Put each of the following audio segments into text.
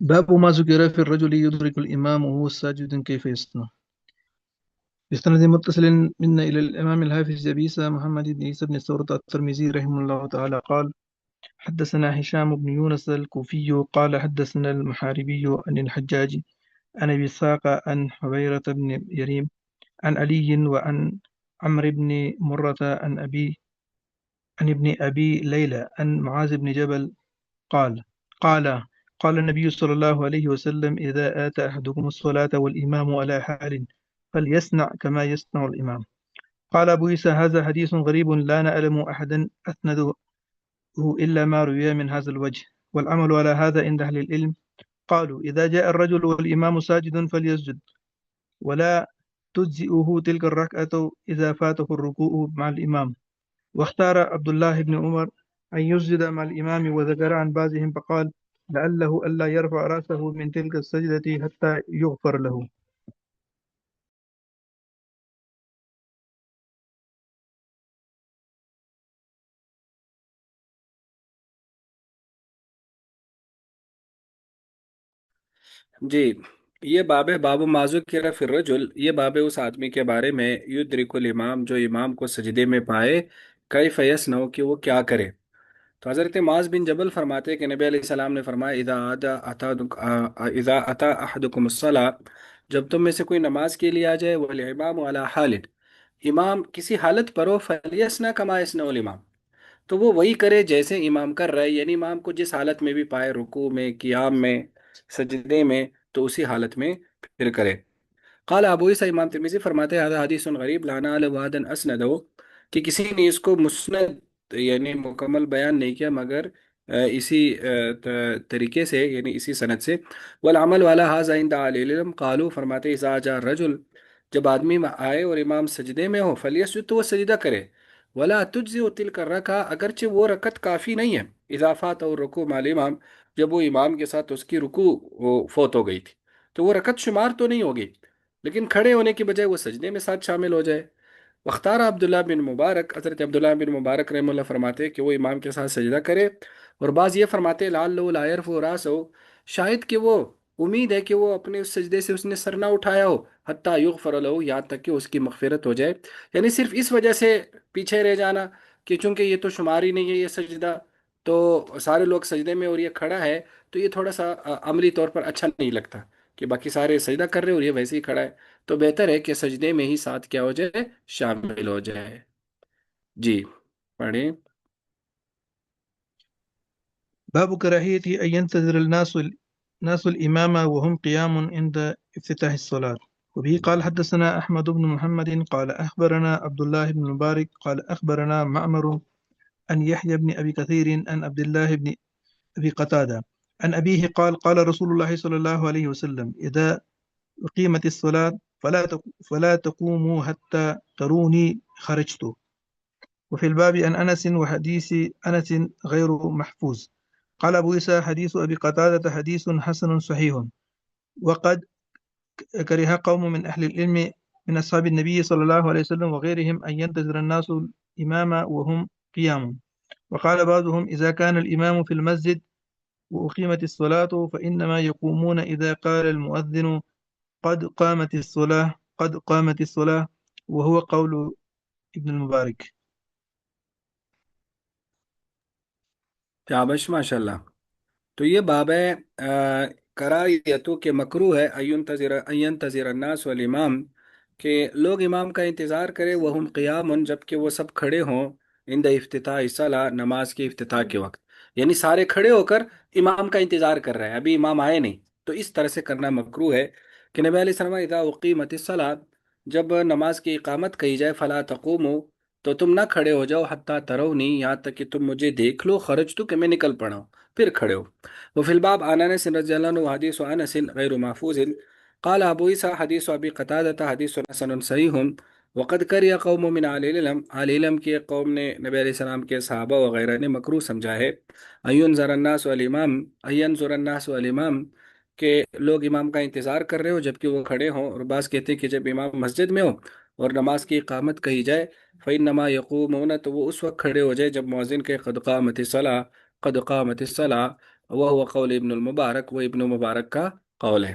باب ما ذكر في الرجل يدرك الإمام وهو ساجد كيف يصنع. بسند متصل منا إلى الإمام الحافظ أبي عيسى محمد بن عيسى بن ثورة الترمذي رحمه الله تعالى قال: حدثنا هشام بن يونس الكوفي قال حدثنا المحاربي عن الحجاج عن أبي إسحاق عن حبيرة بن يريم عن علي وعن عمرو بن مرة عن ابن أبي ليلى عن معاذ بن جبل قال قال قال النبي صلى الله عليه وسلم: إذا آتى أحدكم الصلاة والإمام على حال فليصنع كما يصنع الإمام. قال أبو عيسى: هذا حديث غريب لا نعلم أحدا أسنده إلا ما روي من هذا الوجه، والعمل على هذا عند أهل العلم. قالوا: إذا جاء الرجل والإمام ساجد فليسجد، ولا تجزئه تلك الركعة إذا فاته الركوع مع الإمام. واختار عبد الله بن عمر أن يسجد مع الإمام، وذكر عن بعضهم فقال: لعله ألا يرفع رأسه من تلك السجدة حتى يغفر له. جی، یہ باب ہے، باب معذو کی رف الرجل، یہ باب ہے اس آدمی کے بارے میں یدرک الامام، جو امام کو سجدے میں پائے، کیف یصنع، کہ وہ کیا کرے۔ تو حضرت معاذ بن جبل فرماتے ہیں کہ نبی علیہ السلام نے فرمایا: اذا اتا احدکم الصلاۃ، جب تم میں سے کوئی نماز کے لیے آ جائے، والامام علی حال، امام کسی حالت پر ہو، فلیصنع کما یصنع الامام، تو وہ وہی کرے جیسے امام کر رہا ہے، یعنی امام کو جس حالت میں بھی پائے، رکوع میں، قیام میں، سجدے میں، تو اسی حالت میں پھر کرے۔ قال ابو عیسیٰ، امام ترمذی فرماتے ہیں: هذا حدیث غریب لا نعلم واحدا اسندہ، کہ کسی نے اس کو مسند یعنی مکمل بیان نہیں کیا مگر اسی طریقے سے، یعنی اسی سند سے۔ والعمل والا هذا عند اہل العلم، قالوا، فرماتے ہیں: اذا جاء الرجل، جب آدمی آئے اور امام سجدے میں ہو، فلیسجد، تو وہ سجدہ کرے، ولا تجزئ تلک الرکعہ، اگرچہ وہ رکعت کافی نہیں ہے، اذا فات الرکوع مع الامام، جب وہ امام کے ساتھ اس کی رکوع وہ فوت ہو گئی تھی، تو وہ رکعت شمار تو نہیں ہوگی، لیکن کھڑے ہونے کی بجائے وہ سجدے میں ساتھ شامل ہو جائے۔ وختار عبداللہ بن مبارک، حضرت عبداللہ بن مبارک رحمہ اللہ فرماتے ہیں کہ وہ امام کے ساتھ سجدہ کرے، اور بعض یہ فرماتے ہیں لعلہ لا یرفع راسہ، شاید کہ وہ امید ہے کہ وہ اپنے اس سجدے سے اس نے سر نہ اٹھایا ہو، حتیٰ یغفر له، یہاں تک کہ اس کی مغفرت ہو جائے، یعنی صرف اس وجہ سے پیچھے رہ جانا کہ چونکہ یہ تو شمار ہی نہیں ہے یہ سجدہ، تو سارے لوگ سجدے میں اور یہ کھڑا ہے، تو یہ تھوڑا سا عملی طور پر اچھا نہیں لگتا کہ باقی سارے سجدہ کر رہے ہیں اور یہ ویسے ہی کھڑا ہے، تو بہتر ہے کہ سجدے میں ہی ساتھ کیا ہو جائے، شامل ہو جائے۔ جی، پڑھیں۔ باب كراهية أن ينتظر الناس الإمام وهم قيام عند افتتاح الصلاة. وبه قال حدثنا أحمد بن محمد قال أخبرنا عبد الله بن مبارك قال أخبرنا معمر عن يحيى بن أبي كثير عن عبد الله بن أبي قتادة عن أبيه قال قال رسول الله صلى الله عليه وسلم: إذا أقيمت الصلاة فلا تقوموا حتى تروني خرجت. وفي الباب عن أنس، وحديث أنس غير محفوظ. قال أبو عيسى: حديث أبي قتادة حديث حسن صحيح. وقد كره قوم من أهل العلم من أصحاب النبي صلى الله عليه وسلم وغيرهم أن ينتظر الناس الإمام وهم قيام. وقال بعضهم: إذا كان الإمام في المسجد وأقيمت الصلاة فإنما يقومون إذا قال المؤذن: قد قامت الصلاة، قد قامت الصلاة، وهو قول ابن المبارك. شابش، ماشاء اللہ۔ تو یہ باب ہے کراہیتو کہ مکروہ ہے، این تذیر الناس والامام، کہ لوگ امام کا انتظار کرے، وہم قیام، جب کہ وہ سب کھڑے ہوں، عند افتتاح الصلاح، نماز کے افتتاح کے وقت، یعنی سارے کھڑے ہو کر امام کا انتظار کر رہے ہیں، ابھی امام آئے نہیں، تو اس طرح سے کرنا مکروہ ہے۔ کہ نبی علیہ السلام اذا اقیمت الصلاح، جب نماز کی اقامت کہی جائے، فلا تقوموا، تو تم نہ کھڑے ہو جاؤ، حتیٰ ترونی، یہاں تک کہ تم مجھے دیکھ لو، خرج تو کہ میں نکل پڑا ہوں، پھر کھڑے ہو۔ وفي الباب عن انس رضي الله عنه حديث انس غير محفوظ، قال ابو عيسى حديث ابي قتادة حديث حسن صحيح، وقد كره قوم من اهل العلم، اہل علم کے قوم نے نبی علیہ السلام کے صحابہ وغیرہ نے مکروہ سمجھا ہے، ينظر الناس والامام، ينظر الناس والامام، کہ لوگ امام کا انتظار کر رہے ہو جبکہ وہ کھڑے ہوں، اور بعض کہتے ہیں کہ جب امام مسجد میں ہو اور نماز کی اقامت کہی جائے، فإنما يقومون، تو وہ اس وقت کھڑے ہو جائے جب مؤذن کے قد قامت الصلاة، قد قامت الصلاة، وہ ہوا قول ابن المبارک، وہ ابن مبارک کا قول ہے۔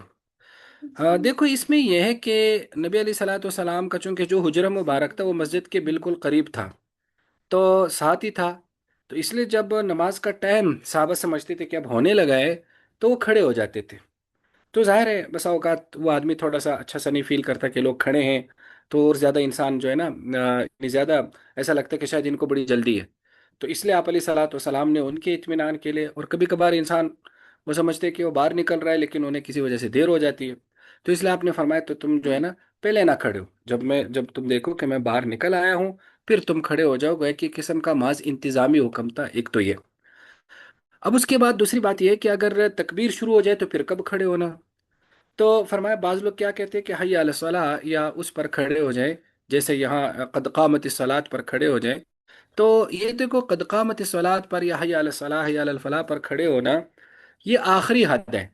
دیکھو اس میں یہ ہے کہ نبی علیہ الصلوۃ والسلام کا چونکہ جو حجرہ مبارک تھا وہ مسجد کے بالکل قریب تھا، تو ساتھ ہی تھا، تو اس لیے جب نماز کا ٹائم صحابہ سمجھتے تھے کہ اب ہونے لگا ہے تو وہ کھڑے ہو جاتے تھے۔ تو ظاہر ہے بسا اوقات وہ آدمی تھوڑا سا اچھا سا نہیں فیل کرتا کہ لوگ کھڑے ہیں، تو اور زیادہ انسان جو ہے نا زیادہ ایسا لگتا ہے کہ شاید ان کو بڑی جلدی ہے، تو اس لیے آپ علیہ صلاحت وسلام نے ان کے اطمینان کے لیے، اور کبھی کبھار انسان وہ سمجھتے کہ وہ باہر نکل رہا ہے لیکن انہیں کسی وجہ سے دیر ہو جاتی ہے، تو اس لیے آپ نے فرمایا تو تم جو ہے نا پہلے نہ کھڑے ہو، جب تم دیکھو کہ میں باہر نکل آیا ہوں پھر تم کھڑے ہو جاؤ، گویا کہ قسم کا محض انتظامی حکم تھا ایک تو یہ۔ اب اس کے بعد دوسری بات یہ ہے کہ اگر تکبیر شروع ہو جائے تو پھر کب کھڑے ہونا؟ تو فرمایا بعض لوگ کیا کہتے ہیں کہ حی علی الصلاح یا اس پر کھڑے ہو جائیں، جیسے یہاں قد قامت الصلاۃ پر کھڑے ہو جائیں، تو یہ دیکھو قد قامت الصلاۃ پر یا حی علی الصلاح حی علی الفلاح پر کھڑے ہونا یہ آخری حد ہے،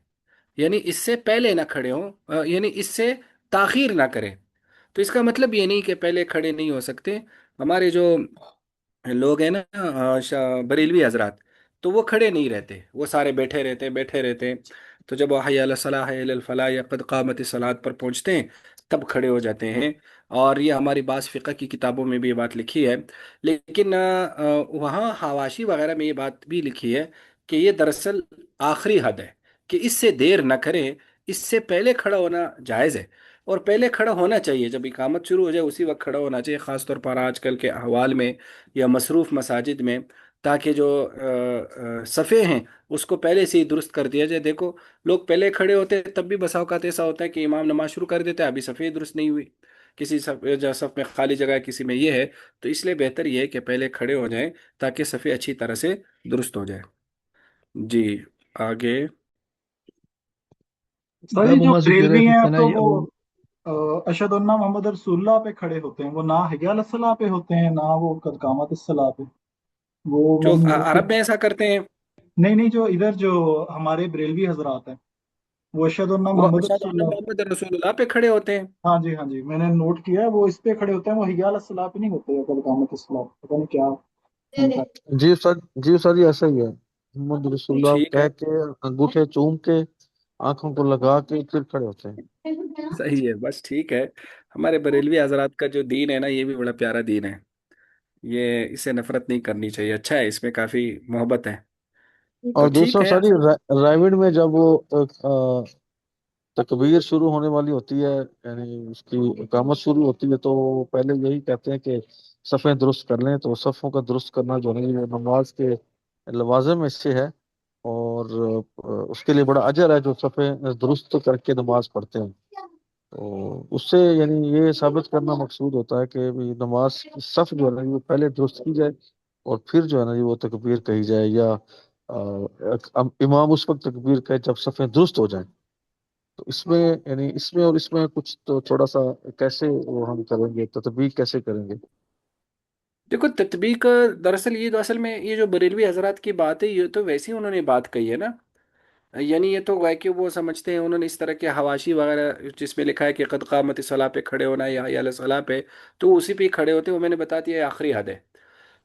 یعنی اس سے پہلے نہ کھڑے ہوں، یعنی اس سے تاخیر نہ کریں۔ تو اس کا مطلب یہ نہیں کہ پہلے کھڑے نہیں ہو سکتے، ہمارے جو لوگ ہیں نا بریلوی حضرات، تو وہ کھڑے نہیں رہتے، وہ سارے بیٹھے رہتے ہیں، تو جب وہ حی علی الصلاح حی علی الفلاح یا قد قامت الصلاۃ پر پہنچتے ہیں تب کھڑے ہو جاتے ہیں، اور یہ ہماری بعض فقہ کی کتابوں میں بھی یہ بات لکھی ہے، لیکن وہاں حواشی وغیرہ میں یہ بات بھی لکھی ہے کہ یہ دراصل آخری حد ہے، کہ اس سے دیر نہ کریں، اس سے پہلے کھڑا ہونا جائز ہے، اور پہلے کھڑا ہونا چاہیے، جب اقامت شروع ہو جائے اسی وقت کھڑا ہونا چاہیے، خاص طور پر آج کل کے احوال میں یا مصروف مساجد میں، تاکہ جو صفے ہیں اس کو پہلے سے ہی درست کر دیا جائے۔ دیکھو لوگ پہلے کھڑے ہوتے ہیں تب بھی بسا اوقات ایسا ہوتا ہے کہ امام نماز شروع کر دیتا ہے، ابھی صفے ہی درست نہیں ہوئی، کسی صف میں خالی جگہ ہے، کسی میں یہ ہے، تو اس لیے بہتر یہ ہے کہ پہلے کھڑے ہو جائیں تاکہ صفے اچھی طرح سے درست ہو جائے۔ جی آگے۔ سر یہ باب جو ما ذکر بریلوی فی ہیں الثناء تو وہ اول۔ اشہد ان محمد رسول اللہ پہ کھڑے ہوتے ہیں، وہ نہ حیا علیہ الصلوۃ پہ ہوتے ہیں نہ وہ قد قامت الصلاۃ پہ، وہ جو میں نے نوٹ عرب کیا۔ میں ایسا کرتے ہیں نہیں نہیں، جو ادھر جو ہمارے بریلوی حضرات ہیں وہ اشہد ان وہ محمد اشہد رسول ان اللہ۔ محمد رسول اللہ پہ کھڑے ہوتے ہیں۔ ہاں جی ہاں جی، میں نے نوٹ کیا ہے وہ اس پہ کھڑے ہوتے ہیں، وہ حیا علیہ الصلوۃ پہ نہیں ہوتے، یا قد قامت الصلاۃ پتہ نہیں کیا ان کا۔ جی سر، جی سر، یہ ایسا ہی ہے، محمد رسول اللہ ٹھیک ہے، کہہ کے انگوٹھے چوم کے آنکھوں کو لگا کے پھر کھڑے ہوتے ہیں۔ صحیح ہے، بس ٹھیک ہے۔ ہمارے بریلوی حضرات کا جو دین ہے نا یہ بھی بڑا پیارا دین ہے، یہ اسے نفرت نہیں کرنی چاہیے، اچھا ہے، اس میں کافی محبت ہے، تو اور ٹھیک دوسرا ہے سر، اصل۔ رائوڈ میں جب وہ تکبیر شروع ہونے والی ہوتی ہے، یعنی اس کی اقامت شروع ہوتی ہے، تو پہلے یہی کہتے ہیں کہ صفیں درست کر لیں، تو صفوں کا درست کرنا جو ہے یہ نماز کے لوازم میں سے ہے، اور اس کے لیے بڑا اجر ہے جو صفیں درست کر کے نماز پڑھتے ہیں، تو اس سے یعنی یہ ثابت کرنا مقصود ہوتا ہے کہ بھی نماز کی صف جو ہے نا وہ پہلے درست کی جائے، اور پھر جو ہے نا وہ تکبیر کہی جائے، یا امام اس وقت تکبیر کہے جب صفیں درست ہو جائیں، تو اس میں یعنی اس میں اور اس میں کچھ تو تھوڑا سا کیسے وہ ہم کریں گے، تطبیق کیسے کریں گے؟ دیکھو تطبیق دراصل یہ تو اصل میں یہ جو بریلوی حضرات کی بات ہے یہ تو ویسے ہی انہوں نے بات کہی ہے نا، یعنی یہ تو ہے کہ وہ سمجھتے ہیں، انہوں نے اس طرح کے حواشی وغیرہ جس میں لکھا ہے کہ قد قامت صلاح پہ کھڑے ہونا یا حی علی الصلاح پہ، تو اسی پہ ہی کھڑے ہوتے ہیں، وہ میں نے بتا دیا یہ آخری حد ہے۔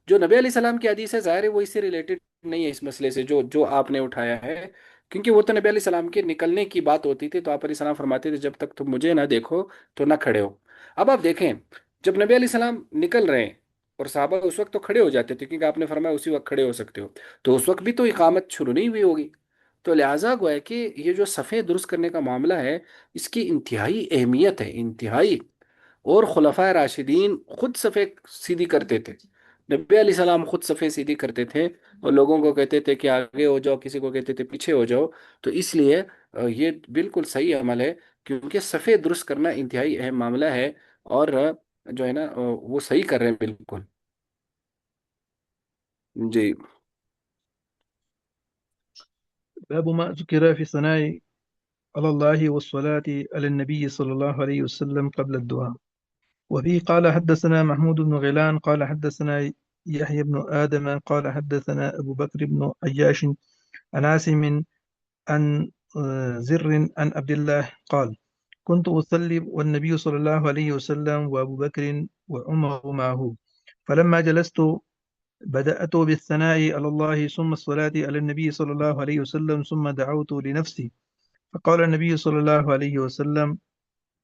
جو نبی علیہ السلام کی حدیث ہے ظاہر ہے وہ اس سے ریلیٹڈ نہیں ہے اس مسئلے سے جو جو آپ نے اٹھایا ہے، کیونکہ وہ تو نبی علیہ السلام کے نکلنے کی بات ہوتی تھی، تو آپ علیہ السلام فرماتے تھے جب تک تم مجھے نہ دیکھو تو نہ کھڑے ہو۔ اب آپ دیکھیں جب نبی علیہ السلام نکل رہے ہیں اور صحابہ اس وقت تو کھڑے ہو جاتے تھے کیونکہ آپ نے فرمایا اسی وقت کھڑے ہو سکتے ہو، تو اس وقت بھی تو اقامت شروع نہیں ہوئی ہوگی، تو لہٰذا گویا کہ یہ جو صفیں درست کرنے کا معاملہ ہے اس کی انتہائی اہمیت ہے، انتہائی، اور خلفائے راشدین خود صفیں سیدھی کرتے تھے، نبی علیہ السلام خود صفیں سیدھی کرتے تھے اور لوگوں کو کہتے تھے کہ آگے ہو جاؤ، کسی کو کہتے تھے پیچھے ہو جاؤ، تو اس لیے یہ بالکل صحیح عمل ہے، کیونکہ صفیں درست کرنا انتہائی اہم معاملہ ہے، اور جو ہے نا وہ صحیح کر رہے ہیں بالکل۔ جی باب ما ذكر في الثناء على الله والصلاة على النبي صلى الله عليه وسلم قبل الدعاء. وفيه قال حدثنا محمود بن غيلان قال حدثنا يحيى بن آدم قال حدثنا أبو بكر بن عياش عن عاصم عن زر عن عبد الله قال كنت أصلي والنبي صلى الله عليه وسلم وأبو بكر وعمر معه فلما جلست بدأت بالثناء على الله ثم الصلاة على النبي صلى الله عليه وسلم ثم دعوت لنفسي فقال النبي صلى الله عليه وسلم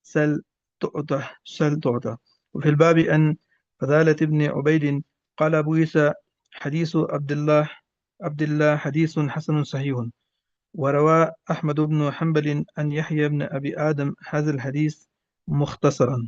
سل تعطى سل تعطى. وفي الباب أن فضالة بن عبيد قال أبو عيسى حديث عبد الله حديث حسن صحيح. وروى أحمد بن حنبل عن يحيى بن أبي آدم هذا الحديث مختصرا.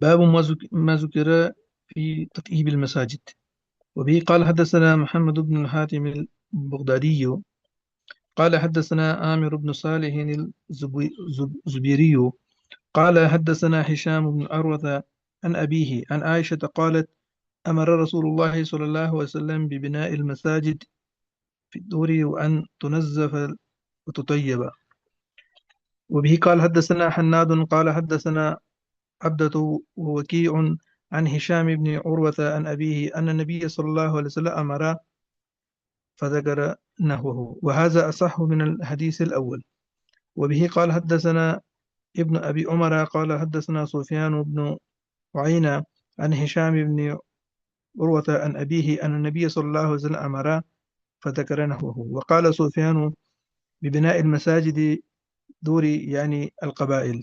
باب ما ذكر في تطيب المساجد. وبه قال حدثنا محمد بن الحاتم البغدادي قال حدثنا عامر بن صالح الزبيري قال حدثنا هشام بن عروة عن أبيه عن عائشة قالت أمر رسول الله صلى الله عليه وسلم ببناء المساجد في الدور وأن تنزف وتطيب. وبه قال حدثنا حناد قال حدثنا عبدة ووكيع عن هشام بن عروة عن أبيه أن النبي صلى الله عليه وسلم أمر فذكر نحوه وهذا أصح من الحديث الأول. وبه قال حدثنا ابن أبي عمر قال حدثنا سفيان بن عيينة عن هشام بن عروة عن أبيه أن النبي صلى الله عليه وسلم أمر فذكر نحوه. وقال سفيان ببناء المساجد دور يعني القبائل.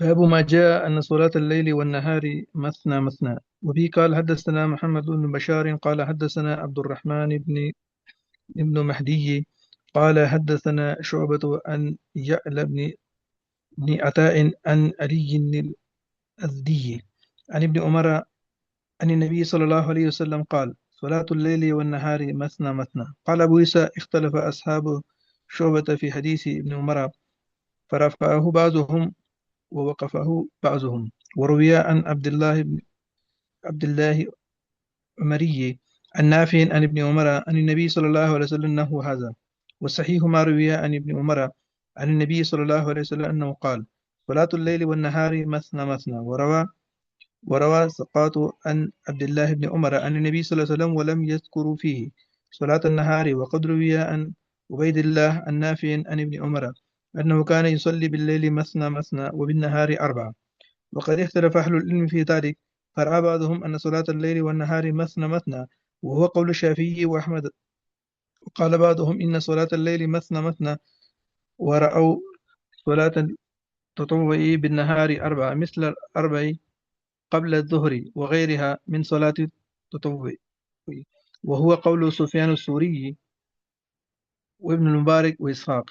باب ما جاء أن صلاة الليل والنهار مثنى مثنى. وبه قال حدثنا محمد بن بشار قال حدثنا عبد الرحمن بن مهدي قال حدثنا شعبة عن يعلى بن عطاء عن علي الأزدي عن ابن عمر عن النبي صلى الله عليه وسلم قال صلاة الليل والنهار مثنى مثنى. قال أبو عيسى اختلف أصحاب شعبة في حديث ابن عمر فرفعه بعضهم ووقفه بعضهم. وروي عن عبد الله عمري عن نافع عن ابن عمر عن النبي صلى الله عليه وسلم أنه هذا. والصحيح ما روي عن ابن عمر عن النبي صلى الله عليه وسلم أنه قال صلاة الليل والنهار مثنى مثنى. وروى وروى ثقات عن عبد الله بن عمر عن النبي صلى الله عليه وسلم ولم يذكروا فيه صلاة النهار. وقد روي عن عبيد الله النافع عن ابن عمر أنه كان يصلي بالليل مثنى مثنى وبالنهار أربعة. وقد اختلف أهل العلم في ذلك، فرأى بعضهم أن صلاة الليل والنهار مثنى مثنى، وهو قول الشافعي وأحمد. وقال بعضهم إن صلاة الليل مثنى مثنى، ورأوا صلاة التطوع بالنهار أربعة مثل الأربع قبل الظهر وغيرها من صلاة التطوع، وهو قول سفيان الثوري وابن المبارك وإسحاق.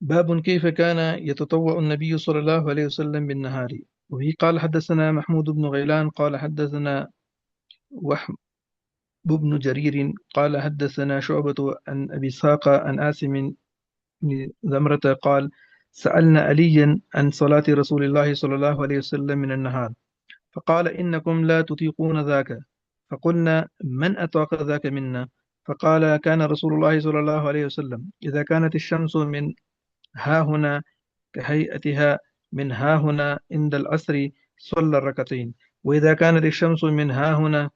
باب كيف كان يتطوع النبي صلى الله عليه وسلم بالنهار. وفي قال حدثنا محمود بن غيلان قال حدثنا وهب بن جرير قال حدثنا شعبة عن أبي إسحاق عن عاصم بن زمرة قال سألنا عليا عن صلاة رسول الله صلى الله عليه وسلم من النهار، فقال إنكم لا تطيقون ذاك. فقلنا من أطاق ذاك منا؟ فقال كان رسول الله صلى الله عليه وسلم إذا كانت الشمس من ها هنا كهيئتها من ها هنا عند العصر صلى الركعتين، وإذا كانت الشمس من ها هنا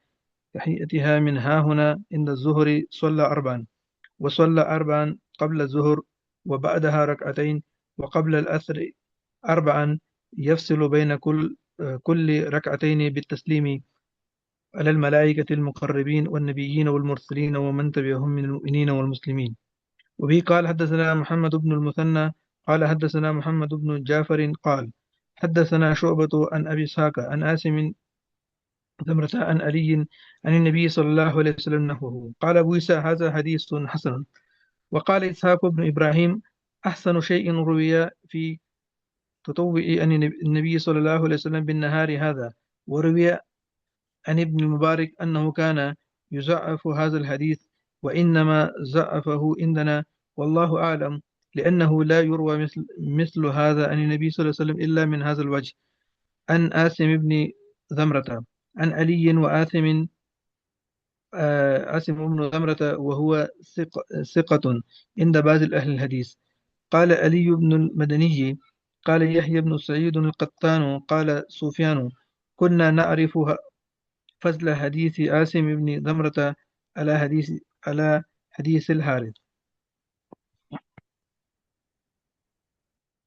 كهيئتها من ها هنا عند الظهر صلى أربعا، وصلى أربعا قبل الظهر وبعدها ركعتين، وقبل العصر أربعا يفصل بين كل ركعتين بالتسليم على الملائكة المقربين والنبيين والمرسلين ومن تبعهم من المؤمنين والمسلمين. وبه قال حدثنا محمد بن المثنى قال حدثنا محمد بن جعفر قال حدثنا شعبة عن أبي إسحاق عن عاصم ثمرة عن علي عن النبي صلى الله عليه وسلم نحوه. قال أبو عيسى هذا حديث حسن. وقال إسحاق بن إبراهيم أحسن شيء روي في تطوع عن النبي صلى الله عليه وسلم بالنهار هذا. وروي عن ابن المبارك أنه كان يضعف هذا الحديث، وإنما ضعفه عندنا والله أعلم، لأنه لا يروى مثل هذا عن النبي صلى الله عليه وسلم إلا من هذا الوجه عن آثم بن ذمرة عن علي وآثم عاصم بن ذمرة وهو ثقة عند بعض أهل الحديث. قال علي بن المدني قال يحيى بن سعيد القطان قال سفيان كنا نعرف فضل حديث عاصم بن ذمرة على حديث الحارث.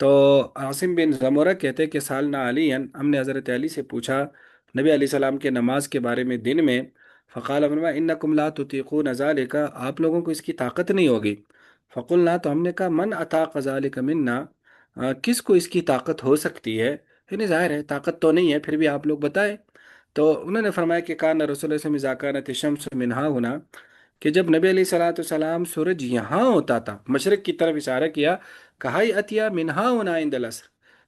تو عاصم بن ضمرہ کہتے ہیں کہ سالنا علی، ہم نے حضرت علی سے پوچھا نبی علیہ السلام کے نماز کے بارے میں دن میں، فقال فرمایا انکم لا تطیقون ذالک، آپ لوگوں کو اس کی طاقت نہیں ہوگی۔ فقلنا، تو ہم نے کہا من اطاق ذالک منا، کس کو اس کی طاقت ہو سکتی ہے؟ یعنی ظاہر ہے طاقت تو نہیں ہے، پھر بھی آپ لوگ بتائیں۔ تو انہوں نے فرمایا کہ کان رسول اللہ صلی اللہ علیہ وسلم اذا کانت الشمس منہا ہونا، کہ جب نبی علیہ الصلوۃ والسلام سورج یہاں ہوتا تھا، مشرق کی طرف اشارہ کیا، کہائی عطیہ منہا ہونا عند العصر،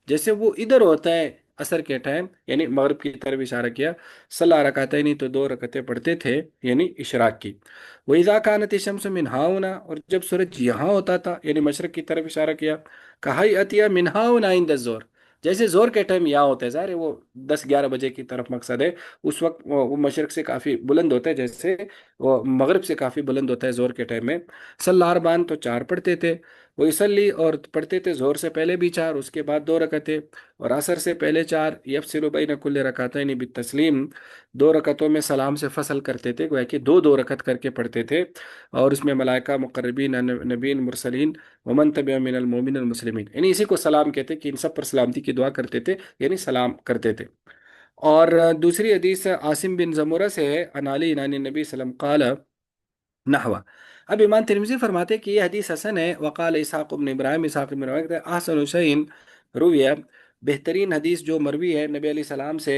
جیسے وہ ادھر ہوتا ہے عصر کے ٹائم، یعنی مغرب کی طرف اشارہ کیا، صلی رکعتین، نہیں تو 2 رکعتیں پڑھتے تھے، یعنی اشراق کی۔ وَإِذَا كَانَتِ الشَّمْسُ مِنْ هَاهُنَا، اور جب سورج یہاں ہوتا تھا یعنی مشرق کی طرف اشارہ کیا، کہائی عطیہ مِنْ هَاهُنَا عند الظهر، جیسے زور کے ٹائم یہاں ہوتا ہے، ظاہر ہے وہ 10 11 بجے کی طرف مقصد ہے، اس وقت وہ مشرق سے کافی بلند ہوتا ہے، جیسے وہ مغرب سے کافی بلند ہوتا ہے زور کے ٹائم میں۔ صلی اربعین، تو 4 پڑھتے تھے، وہ یصلی، اور پڑھتے تھے زور سے پہلے بھی 4، اس کے بعد 2 رکعتیں، اور عصر سے پہلے 4، یفصل بین کل رکعتین بالتسلیم، 2 رکعتوں میں سلام سے فصل کرتے تھے، گویا کہ دو دو رکعت کر کے پڑھتے تھے، اور اس میں ملائکہ مقربین، نبیین مرسلین، ومن تبع من المؤمنین المسلمین، یعنی اسی کو سلام کہتے کہ ان سب پر سلامتی کی دعا کرتے تھے، یعنی سلام کرتے تھے۔ اور دوسری حدیث عاصم بن زمورہ سے ہے، عن علی عن نبی صلی اللہ علیہ وسلم قال نحوا۔ اب امام ترمذی فرماتے ہیں کہ یہ حدیث حسن ہے، وقال اسحاق بن ابراہیم، اسحاق بن ابراہیم کہتے ہیں احسن شیء رویہ، بہترین حدیث جو مروی ہے نبی علیہ السلام سے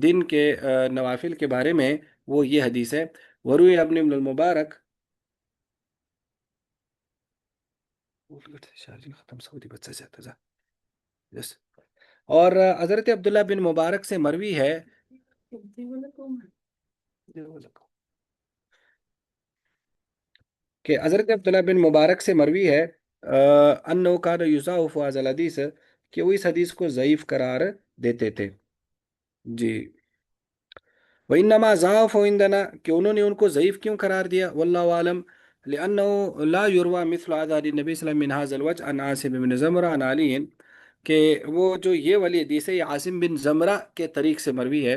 دن کے نوافل کے بارے میں، وہ یہ حدیث ہے۔ وروی ابن المبارک، ختم سعودی بچہ سے آتا Yes. اور حضرت عبداللہ بن مبارک سے مروی ہے کہ حضرت عبداللہ بن مبارک سے مروی ہے انہو کان یضاعف هذا الحدیث، کہ وہ اس حدیث کو ضعیف قرار دیتے تھے۔ جی، وَإِنَّمَا ضَعَفُ عِندَنَا، کہ انہوں نے ان کو ضعیف کیوں قرار دیا، واللہ عالم، لأنه لا يروى مثل هذا عن النبي صلی اللہ علیہ وسلم من هذا الوجه عن عاصم بن زمرہ عن علی، کہ وہ جو یہ والی حدیث ہے یہ عاصم بن زمرہ کے طریق سے مروی ہے،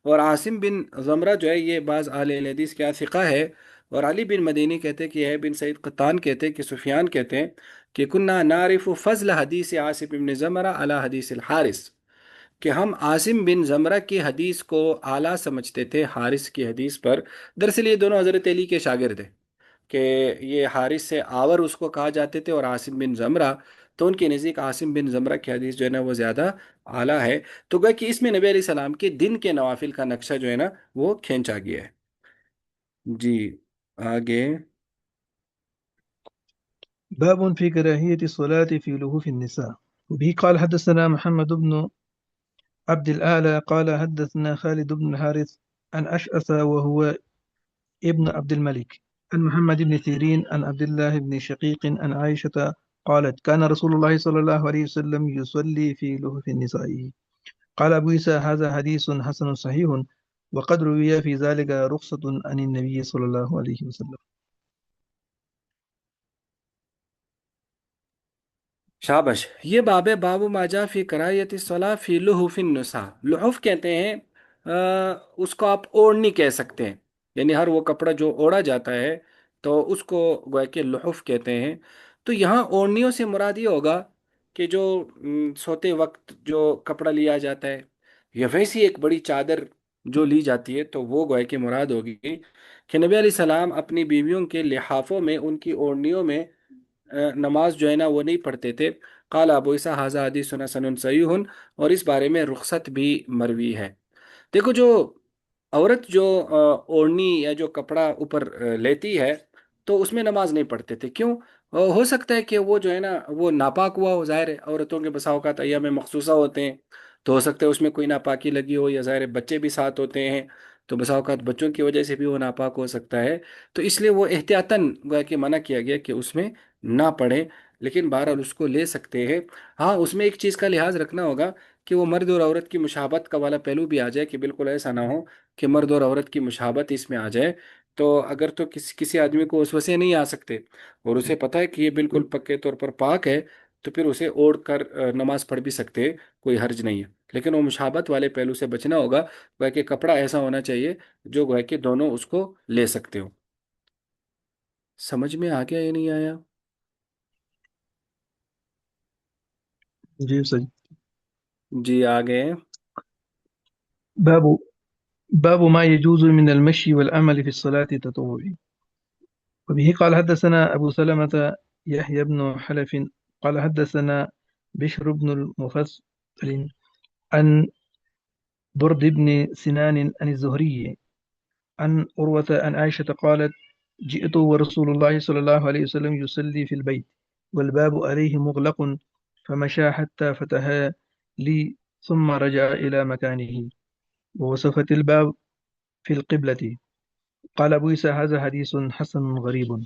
اور عاصم بن زمرہ جو ہے یہ بعض اہل حدیث کے ثقہ ہے، اور علی بن مدینی کہتے ہیں کہ ہے بن سعید قطان کہتے ہیں کہ سفیان کہتے ہیں کہ کننا نعرف فضل حدیث عاصم بن زمرہ علی حدیث الحارث، کہ ہم عاصم بن زمرہ کی حدیث کو اعلیٰ سمجھتے تھے حارث کی حدیث پر۔ دراصل یہ دونوں حضرت علی کے شاگرد ہیں، کہ یہ حارث سے آور اس کو کہا جاتے تھے، اور عاصم بن زمرہ، تو ان کے نزدیک عاصم بن زمرہ کی حدیث جو ہے نا وہ زیادہ اعلیٰ ہے، تو گویا کہ اس میں نبی علیہ السلام کے دن کے نوافل کا نقشہ جو ہے نا وہ کھینچا گیا ہے۔ جی آگے۔ باب في كراهية الصلاة في لهوف النساء. وبه قال حدثنا محمد بن عبد الأعلى قال حدثنا خالد بن الحارث عن أشعث وهو ابن عبد الملك عن محمد بن سيرين عن عبد الله بن شقيق عن عائشة قالت كان رسول الله صلى الله عليه وسلم يصلي في لهف النساء. قال أبو عيسى هذا حديث حسن صحيح وقد روي في ذلك رخصة عن النبي صلى الله عليه وسلم. شابش، یہ باب ہے، باب ما جاء فی کراہیت الصلاۃ فی لحف النساء۔ لحف کہتے ہیں اس کو آپ اوڑھنی کہہ سکتے ہیں، یعنی ہر وہ کپڑا جو اوڑھا جاتا ہے تو اس کو گویا کہ لحف کہتے ہیں۔ تو یہاں اوڑھنیوں سے مراد یہ ہوگا کہ جو سوتے وقت جو کپڑا لیا جاتا ہے، یا ویسی ایک بڑی چادر جو لی جاتی ہے، تو وہ گویا کہ مراد ہوگی کہ نبی علیہ السلام اپنی بیویوں کے لحافوں میں، ان کی اوڑھنیوں میں نماز جو ہے نا وہ نہیں پڑھتے تھے۔ قال ابو عیسیٰ ھذا حدیث حسن صحیح، اور اس بارے میں رخصت بھی مروی ہے۔ دیکھو، جو عورت جو اوڑھنی یا جو کپڑا اوپر لیتی ہے تو اس میں نماز نہیں پڑھتے تھے، کیوں؟ ہو سکتا ہے کہ وہ جو ہے نا وہ ناپاک ہوا ہو، ظاہر ہے عورتوں کے بسا اوقات ایام مخصوصہ ہوتے ہیں، تو ہو سکتا ہے اس میں کوئی ناپاکی لگی ہو، یا ظاہر ہے بچے بھی ساتھ ہوتے ہیں تو بسا اوقات بچوں کی وجہ سے بھی وہ ناپاک ہو سکتا ہے، تو اس لیے وہ احتیاطاً گویا کہ منع کیا گیا کہ اس میں نہ پڑھیں، لیکن بہرحال اس کو لے سکتے ہیں۔ ہاں، اس میں ایک چیز کا لحاظ رکھنا ہوگا کہ وہ مرد اور عورت کی مشابہت کا والا پہلو بھی آ جائے، کہ بالکل ایسا نہ ہو کہ مرد اور عورت کی مشابہت اس میں آ جائے، تو اگر تو کسی آدمی کو اس وسے نہیں آ سکتے اور اسے پتہ ہے کہ یہ بالکل پکے طور پر پاک ہے، تو پھر اسے اوڑھ کر نماز پڑھ بھی سکتے، کوئی حرج نہیں ہے، لیکن وہ مشابہت والے پہلو سے بچنا ہوگا، گویا کہ کپڑا ایسا ہونا چاہیے جو گویا کہ دونوں اس کو لے سکتے ہو۔ سمجھ میں آ گیا یا نہیں آیا؟ جی صحیح. جی آگے. باب باب ما يجوز من المشي والعمل في الصلاة التطوع. وبه قال حدثنا أبو سلمة يحيى بن حلف قال حدثنا بشر بن المفصل عن برد بن سنان عن الزهري عن عروة عن عائشة قالت جئت ورسول الله صلى الله عليه وسلم يصلي في البيت والباب عليه مغلق فمشى حتى فتح لي ثم رجع إلى مكانه ووصفت الباب في القبلة. قال أبو عيسى هذا حديث حسن غريب.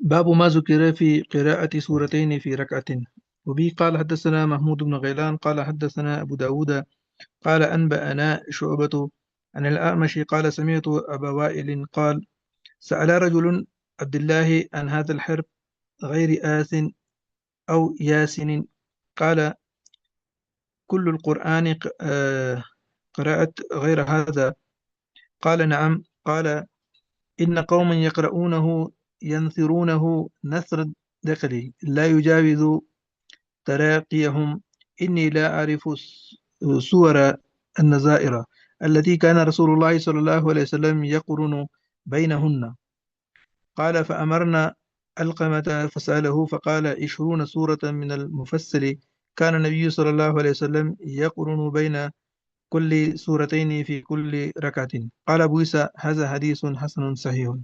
باب ما ذكر في قراءة سورتين في ركعة. وبه قال حدثنا محمود بن غيلان قال حدثنا أبو داود قال أنبأنا شعبة عن الأعمش قال سمعت أبا وائل قال سأل رجل عبد الله عن هذا الحرب غير آس أو ياسن قال كل القرآن قرأت غير هذا قال نعم قال إن قوما يقرؤونه ينثرونه نثر الدقل لا يجاوز تراقيهم إني لا أعرف صور النظائر التي كان رسول الله صلى الله عليه وسلم يقرن بينهن قال فأمرنا القمة فسأله فقال 20 سورة من المفصل كان النبي صلى الله عليه وسلم يقرن بين كل سورتين في كل ركعة قال أبو عيسى هذا حديث حسن صحيح.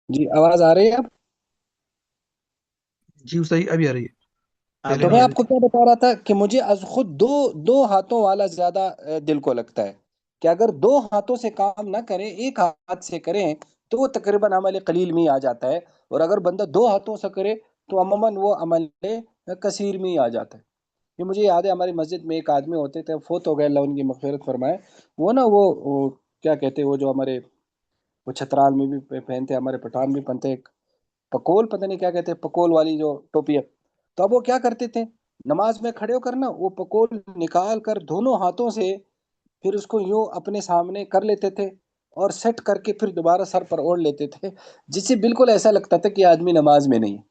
جی آواز آ رہی ہے اب؟ جی صحیح ابھی آ رہی ہے ہاں، پہلے تو نہیں میں آ آپ رہی کو تھی. کیا بتا رہا تھا کہ مجھے از خود دو دو ہاتھوں والا زیادہ دل کو لگتا ہے کہ اگر دو ہاتھوں سے کام نہ کریں، ایک ہاتھ سے کریں، تو وہ تقریباً عمل قلیل میں ہی آ جاتا ہے، اور اگر بندہ دو ہاتھوں سے کرے تو عموماً وہ عمل کثیر میں ہی آ جاتا ہے. یہ مجھے یاد ہے، ہماری مسجد میں ایک آدمی ہوتے تھے، فوت ہو گئے، اللہ ان کی مغفرت فرمائے. وہ نا وہ کیا کہتے ہیں، وہ جو ہمارے وہ چھترال میں بھی پہنتے، ہمارے پٹھان بھی پہنتے، ایک پکول، پتہ نہیں کیا کہتے ہیں، پکول والی جو ٹوپی ہے. تو اب وہ کیا کرتے تھے، نماز میں کھڑے ہو کر نا وہ پکول نکال کر دونوں ہاتھوں سے پھر اس کو یوں اپنے سامنے کر لیتے تھے اور سیٹ کر کے پھر دوبارہ سر پر اوڑھ لیتے تھے، جس سے بالکل ایسا لگتا تھا کہ یہ آدمی نماز میں نہیں ہے.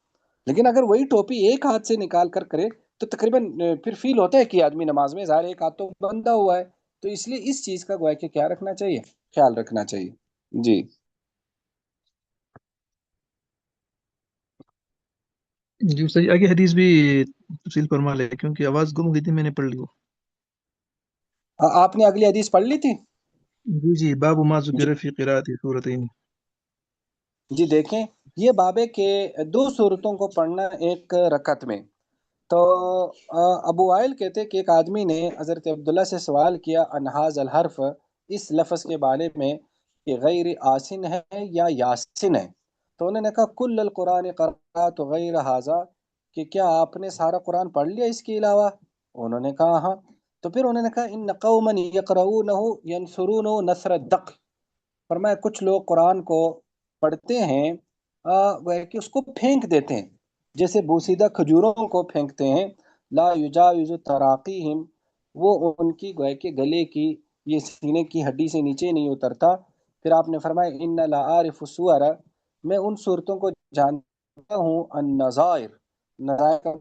لیکن اگر وہی ٹوپی ایک ہاتھ سے نکال کر کرے تو تقریباً پھر فیل ہوتا ہے کہ یہ آدمی نماز میں، ظاہر ایک ہاتھ تو بندھا ہوا ہے. تو اس لیے اس چیز کا گویا کہ کیا رکھنا چاہیے، خیال رکھنا چاہیے. جی جی صحیح آگے حدیث بھی تفصیل فرما لے کیونکہ آواز گم ہو گئی تھی میں نے پڑھ لی وہ. آپ نے اگلی حدیث پڑھ لی تھی؟ جی جی باب ما جی ذکر فی قراءت سورتین. جی دیکھیں، یہ بابے کے دو صورتوں کو پڑھنا ایک رکعت میں. تو ابو وائل کہتے کہ ایک آدمی نے حضرت عبداللہ سے سوال کیا انحاز الحرف، اس لفظ کے بارے میں کہ غیر آسن ہے یا یاسن ہے. تو انہوں نے کہا کل القرآن قرأت غیر حاضہ، کہ کیا آپ نے سارا قرآن پڑھ لیا اس کے علاوہ؟ انہوں نے کہا ہاں. تو پھر انہوں نے کہا ان قوما یقرؤونہ ینثرونہ نثر الدق، فرمایا کچھ لوگ قرآن کو پڑھتے ہیں وہ کہ اس کو پھینک دیتے ہیں، جیسے بوسیدہ کھجوروں کو پھینکتے ہیں. لا یجاوز تراقیہم، وہ ان کی گویا کہ گلے کی، یہ سینے کی ہڈی سے نیچے نہیں اترتا. پھر آپ نے فرمایا ان لا اعرف السور، میں ان صورتوں کو جانتا ہوں، النظائر، نظائر کا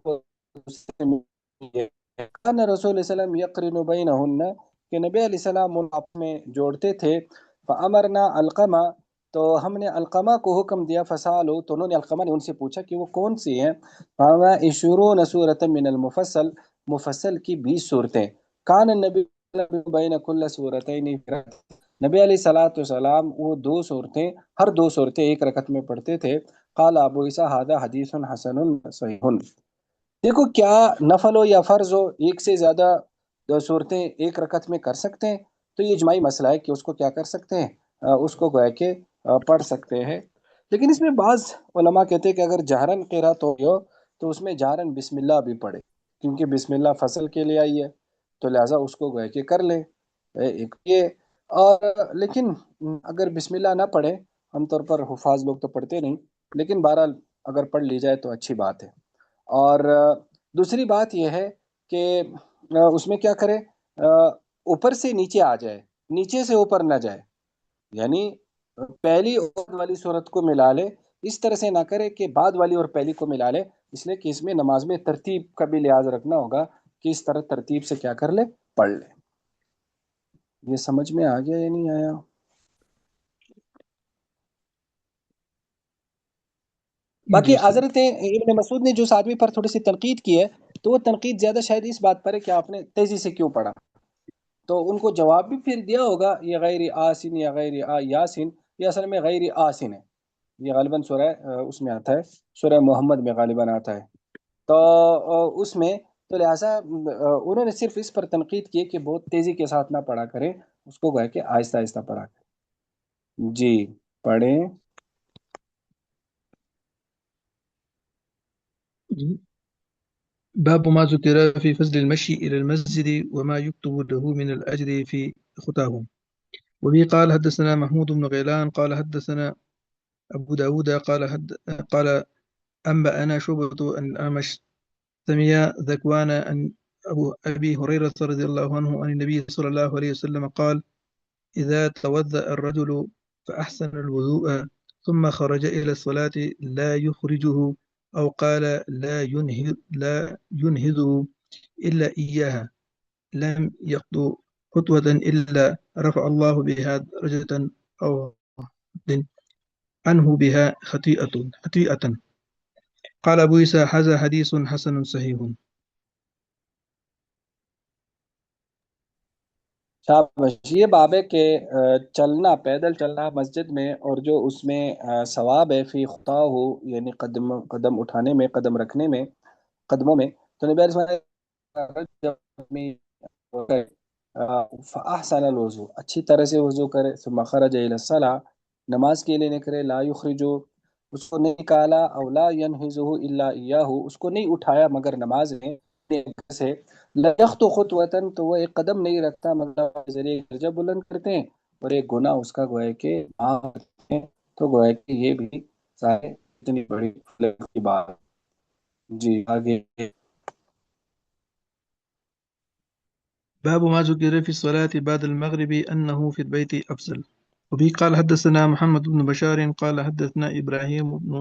کان رسول اللہ علیہ وسلم یقرن بینہن، کہ نبی علیہ السلام ان آپس میں جوڑتے تھے. فامرنا القمہ، تو ہم نے القمہ کو حکم دیا. فسالو، تو انہوں نے القمہ نے ان سے پوچھا کہ وہ کون سی ہیں. فرمایا عشرون سورۃ من المفصل، مفصل کی 20 صورتیں. کان النبی بین کل سورتین، نبی علیہ الصلوۃ والسلام وہ دو صورتیں، ہر دو صورتیں ایک رکعت میں پڑھتے تھے. قال ابو عیسیٰ ھذا حدیث حسن صحیح. دیکھو کیا نفل ہو یا فرض ہو، ایک سے زیادہ دو صورتیں ایک رکعت میں کر سکتے ہیں، تو یہ اجماعی مسئلہ ہے کہ اس کو کیا کر سکتے ہیں، اس کو گویا کہ پڑھ سکتے ہیں. لیکن اس میں بعض علماء کہتے ہیں کہ اگر جہرن قرات ہو تو اس میں جہرن بسم اللہ بھی پڑھے، کیونکہ بسم اللہ فصل کے لیے آئی ہے، تو لہٰذا اس کو گویا کہ کر لیں. ایک یہ، اور لیکن اگر بسم اللہ نہ پڑھے، عام طور پر حفاظ لوگ تو پڑھتے نہیں، لیکن بہرحال اگر پڑھ لی جائے تو اچھی بات ہے. اور دوسری بات یہ ہے کہ اس میں کیا کرے، اوپر سے نیچے آ جائے، نیچے سے اوپر نہ جائے، یعنی پہلی اور بعد والی صورت کو ملا لے. اس طرح سے نہ کرے کہ بعد والی اور پہلی کو ملا لے، اس لیے کہ اس میں نماز میں ترتیب کا بھی لحاظ رکھنا ہوگا کہ اس طرح ترتیب سے کیا کر لے، پڑھ لے. یہ سمجھ میں آ گیا یا نہیں آیا؟ باقی جی صحیح. حضرت ابن مسعود نے جو اس آدمی پر تھوڑی سی تنقید کی ہے، تو وہ تنقید زیادہ شاید اس بات پر ہے کہ آپ نے تیزی سے کیوں پڑھا. تو ان کو جواب بھی پھر دیا ہوگا یہ غیر آسن یا غیر یاسن، یہ اصل میں غیر آسن ہے، یہ غالباً سورہ اس میں آتا ہے، سورہ محمد میں غالباً آتا ہے، تو اس میں تو لہٰذا انہوں نے صرف اس پر تنقید کی کہ بہت تیزی کے ساتھ نہ پڑھا کریں، اس کو گویا کہ آہستہ آہستہ پڑھا کریں۔ جی پڑھیں۔ باب ما ذكر في فضل المشي إلى المسجد وما يكتب له من الأجر في خطاه. وبه قال حدثنا محمود بن غيلان قال حدثنا أبو داود قال أنبأنا شعبة أن الأعمش سمع ذكوان أن أبي هريرة رضي الله عنه عن النبي صلى الله عليه وسلم قال: إذا توضأ الرجل فأحسن الوضوء ثم خرج إلى الصلاة لا يخرجه أو قال لا ينهزه إلا إياها لم يخطو خطوة إلا رفع الله بها درجة أو عنه بها خطيئة. قال أبو عيسى هذا حديث حسن صحيح. شاباش، یہ باب ہے کہ چلنا، پیدل چلنا مسجد میں، اور جو اس میں ثواب ہے فی خطا ہو، یعنی قدم اٹھانے میں، قدم رکھنے میں، قدموں میں، تو نبی علیہ السلام فاحسن الوضو، اچھی طرح سے وضو کرے، ثم خرج الی الصلاۃ، نماز کے لیے نکلے، لا یخرجو، اس کو نہیں نکالا، او لا ینہزہ الا ایاہ، اس کو نہیں اٹھایا مگر نماز میں سے، لا یخطو خطوۃ، تو وہ ایک قدم نہیں رکھتا مگر ذریعے درجہ بلند کرتے ہیں، اور ایک گناہ اس کا گویا کہ معاف کرتے ہیں، تو گویا کہ یہ بھی سارے اتنی بڑی کی بات ہے۔ جی آگے۔ باب ما ذكر في الصلاة بعد المغرب أنه في البيت أفضل. وبه قال حدثنا محمد بن بشار قال حدثنا إبراهيم بن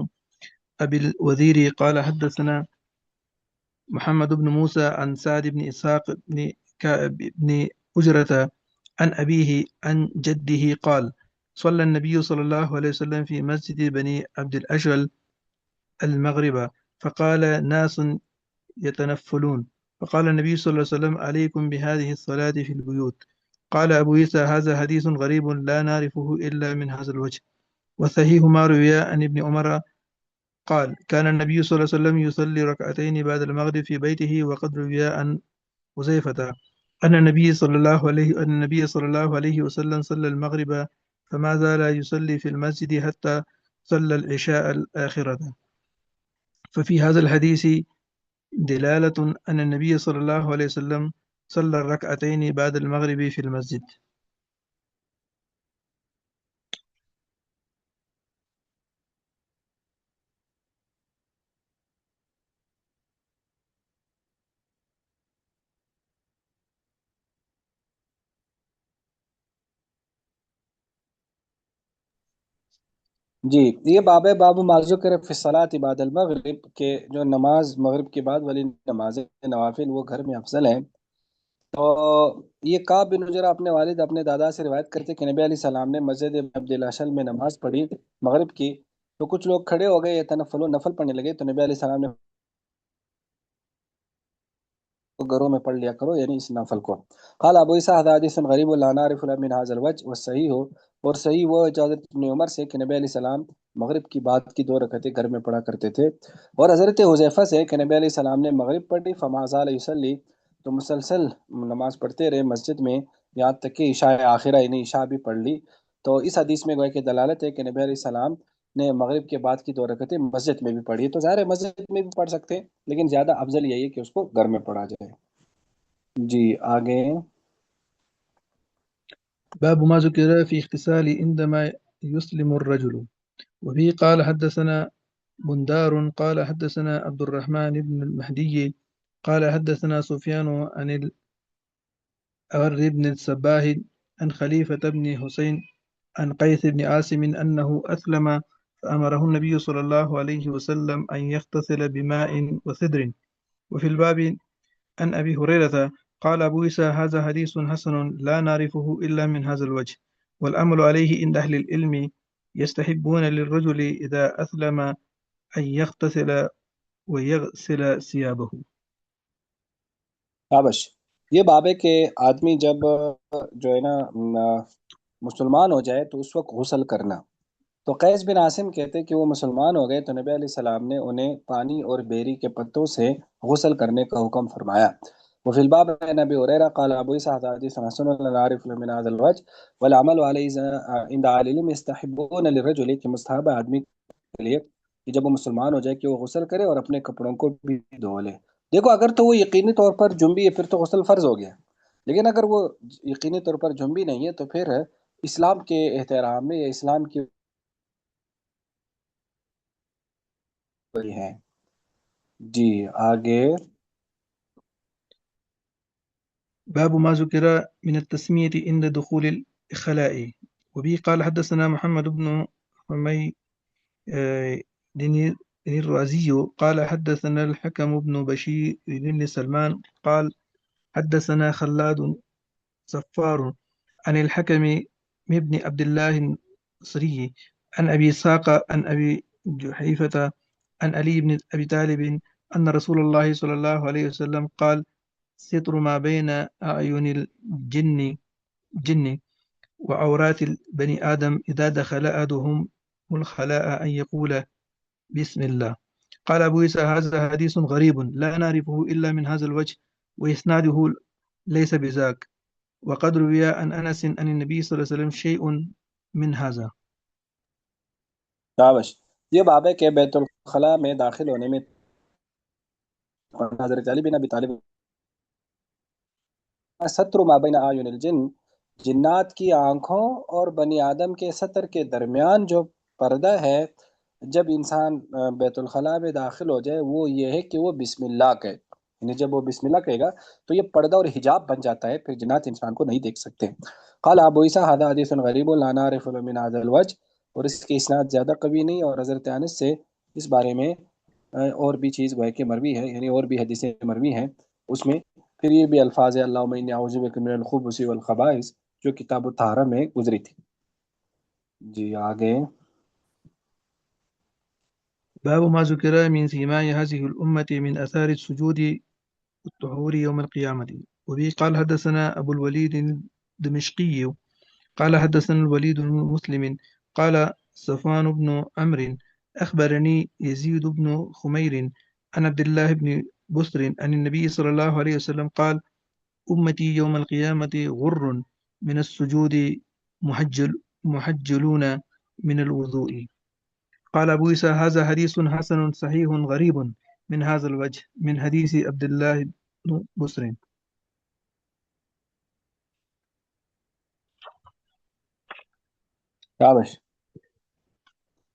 أبي الوزير قال حدثنا محمد بن موسى عن سعد بن إسحاق بن أجرة عن أبيه عن جده قال: صلى النبي صلى الله عليه وسلم في مسجد بني عبد الأشول المغرب، فقال ناس يتنفلون، فقال النبي صلى الله عليه وسلم: عليكم بهذه الصلاة في البيوت. قال أبو عيسى هذا حديث غريب لا نعرفه إلا من هذا الوجه. وصحيح ما روي عن ابن عمر قال: كان النبي صلى الله عليه وسلم يصلي ركعتين بعد المغرب في بيته. وقد روي عن حذيفة أن النبي صلى الله عليه وسلم صلى المغرب فما زال يصلي في المسجد حتى صلى العشاء الآخرة. ففي هذا الحديث دلالة أن النبي صلى الله عليه وسلم صلى الركعتين بعد المغرب في المسجد. جی یہ باب ہے، باب ما ذکر فی الصلاۃ بعد المغرب، کہ جو نماز مغرب کے بعد والی نمازیں نوافل وہ گھر میں افضل ہیں۔ تو یہ کعب بن عجرہ اپنے والد اپنے دادا سے روایت کرتے کہ نبی علیہ السلام نے مسجد عبد الاشل میں نماز پڑھی مغرب کی، تو کچھ لوگ کھڑے ہو گئے، تنفل نفل پڑھنے لگے، تو نبی علیہ السلام نے گھروں میں پڑھ لیا کرو، یعنی اس نفل کو۔ قال ابو عیسیٰ هذا حدیث غریب لا نعرف من هذا الوجه، والصحیح ہو، اور صحیح وہ اجازت ابن عمر سے کہ نبی علیہ السلام مغرب کی بعد کی 2 رکعتیں گھر میں پڑھا کرتے تھے، اور حضرت حذیفہ سے کہ نبی علیہ السلام نے مغرب پڑھی فما زال یصلی، تو مسلسل نماز پڑھتے رہے مسجد میں یہاں تک کہ عشاء آخرہ، یعنی عشاء بھی پڑھ لی۔ تو اس حدیث میں گویا کہ دلالت ہے کہ نبی علیہ السلام نے مغرب کے بعد کی 2 رکعتیں مسجد میں بھی پڑھی، تو ظاہر ہے مسجد میں بھی پڑھ سکتے ہیں، لیکن زیادہ افضل یہی ہے کہ اس کو گھر میں پڑھا جائے۔ جی آگے۔ باب ما ذكر في اغتسال عندما يسلم الرجل. وبه قال حدثنا بندار قال حدثنا عبد الرحمن بن المهدي قال حدثنا سفيان عن الأغر بن الصباح عن خليفة بن حسين عن قيس بن عاصم أنه أسلم فأمره النبي صلى الله عليه وسلم أن يغتسل بماء وسدر. وفي الباب عن أبي هريرة قال أبو عيسى هذا حديث حسن لا نعرفه إلا من هذا الوجه. والأمل عليه عند أهل العلم يستحبون للرجل إذا أسلم أن يغتسل ويغسل ثيابه. شابش، یہ باب ہے کہ آدمی جب جو ہے نا مسلمان ہو جائے تو اس وقت غسل کرنا. تو قیس بن عاصم کہتے کہ وہ مسلمان ہو گئے تو نبی علیہ السلام نے انہیں پانی اور بیری کے پتوں سے غسل کرنے کا حکم فرمایا. وفي الباب عن ابي هريره قال ابو اسحاق حديث حسن لا نعرف من هذا الوجه والعمل عليه عند اهل العلم يستحبون للرجل کہ مستحب ہے آدمی کے لیے کہ جب وہ مسلمان ہو جائے کہ وہ غسل کرے اور اپنے کپڑوں کو بھی دھو لے. دیکھو اگر تو وہ یقینی طور پر جنبی ہے پھر تو غسل فرض ہو گیا، لیکن اگر وہ یقینی طور پر جنبی نہیں ہے تو پھر اسلام کے احترام میں یا اسلام کی وہی ہے. جی آگے. باب ما ذكر من التسمية عند دخول الخلاء. وبه قال حدثنا محمد بن حميد الرازي قال حدثنا الحكم بن بشير بن سلمان قال حدثنا خلاد صفار عن الحكم بن عبد الله الصري عن أبي إسحاق عن أبي جحيفة عن علي بن أبي طالب أن رسول الله صلى الله عليه وسلم قال ستر ما بين أعين الجن وعورات بني آدم إذا دخل أحدهم الخلاء أن يقول بسم الله. قال أبو عيسى هذا حديث غريب لا نعرفه إلا من هذا الوجه وإسناده ليس بذاك وقد روي عن أنس عن النبي صلى الله عليه وسلم شيء من هذا. شابش. یہ باب ہے کہ بیت الخلاء میں داخل ہونے میں حضرت علی بن ابی طالب ستر ما بین اعین الجن، جنات کی آنکھوں اور بنی آدم کے ستر کے درمیان جو پردہ ہے جب انسان بیت الخلاء میں داخل ہو جائے وہ یہ ہے کہ وہ بسم اللہ کہے. یعنی جب وہ بسم اللہ کہے گا تو یہ پردہ اور حجاب بن جاتا ہے، پھر جنات انسان کو نہیں دیکھ سکتے. قال ابو عیسیٰ ھذا حدیث غریب لا نعرف من ھذا الوجه، اور اس کی اسناد زیادہ قوی نہیں، اور حضرت انس سے اس بارے میں اور بھی چیز گویا کہ مروی ہے، یعنی اور بھی حدیثیں مروی ہیں اس میں. پھر یہ بھی الفاظ ہے اللہم انی اعوذ بک من الخبث والخبائث جو کتاب الطہارہ میں گزری تھی. جی آگے. باب ما ذكر من سيماء هذه الأمة من أثار السجود والطهور يوم القيامة. وبه قال حدثنا أبو الوليد الدمشقي قال حدثنا الوليد بن مسلم قال صفوان بن عمرو أخبرني يزيد بن خمير عن عبد الله بن بسر عن النبي صلى الله عليه وسلم قال أمتي يوم القيامة غر من السجود محجلون من الوضوء. قال أبو عيسى هذا حديث حسن صحيح غريب من هذا الوجه من حديث عبد الله بن بسر. شابش.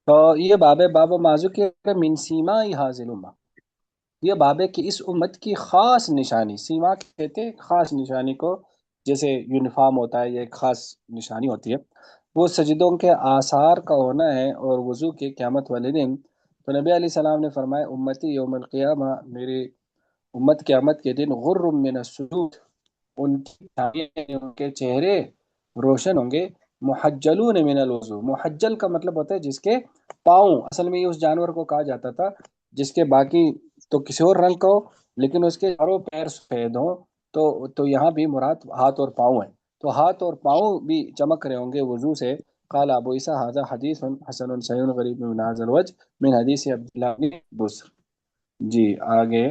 تو یہ باب ہے باب ما ذکر من سیما حاضل امہ، یہ باب ہے کہ اس امت کی خاص نشانی، سیما کہتے ہیں خاص نشانی کو، جیسے یونیفارم ہوتا ہے یہ ایک خاص نشانی ہوتی ہے، وہ سجدوں کے آثار کا ہونا ہے اور وضو کے قیامت والے دن. تو نبی علیہ السلام نے فرمایا امتی یوم القیامہ، میری امت قیامت کے دن غر من السجود، ان کے چہرے روشن ہوں گے، محجلون من الوضو، محجل کا مطلب ہوتا ہے جس کے پاؤں، اصل میں یہ اس جانور کو کہا جاتا تھا جس کے باقی تو کسی اور رنگ کا ہو لیکن اس کے چاروں پیر سفید ہوں، تو یہاں بھی مراد ہاتھ اور پاؤں ہیں، تو ہاتھ اور پاؤں بھی چمک رہے ہوں گے وضو سے. قال ابو عیسیٰ ھذا حدیث حسن صحیح غریب من ھذا الوجه من حدیث عبداللہ بن بسر. جی آگے.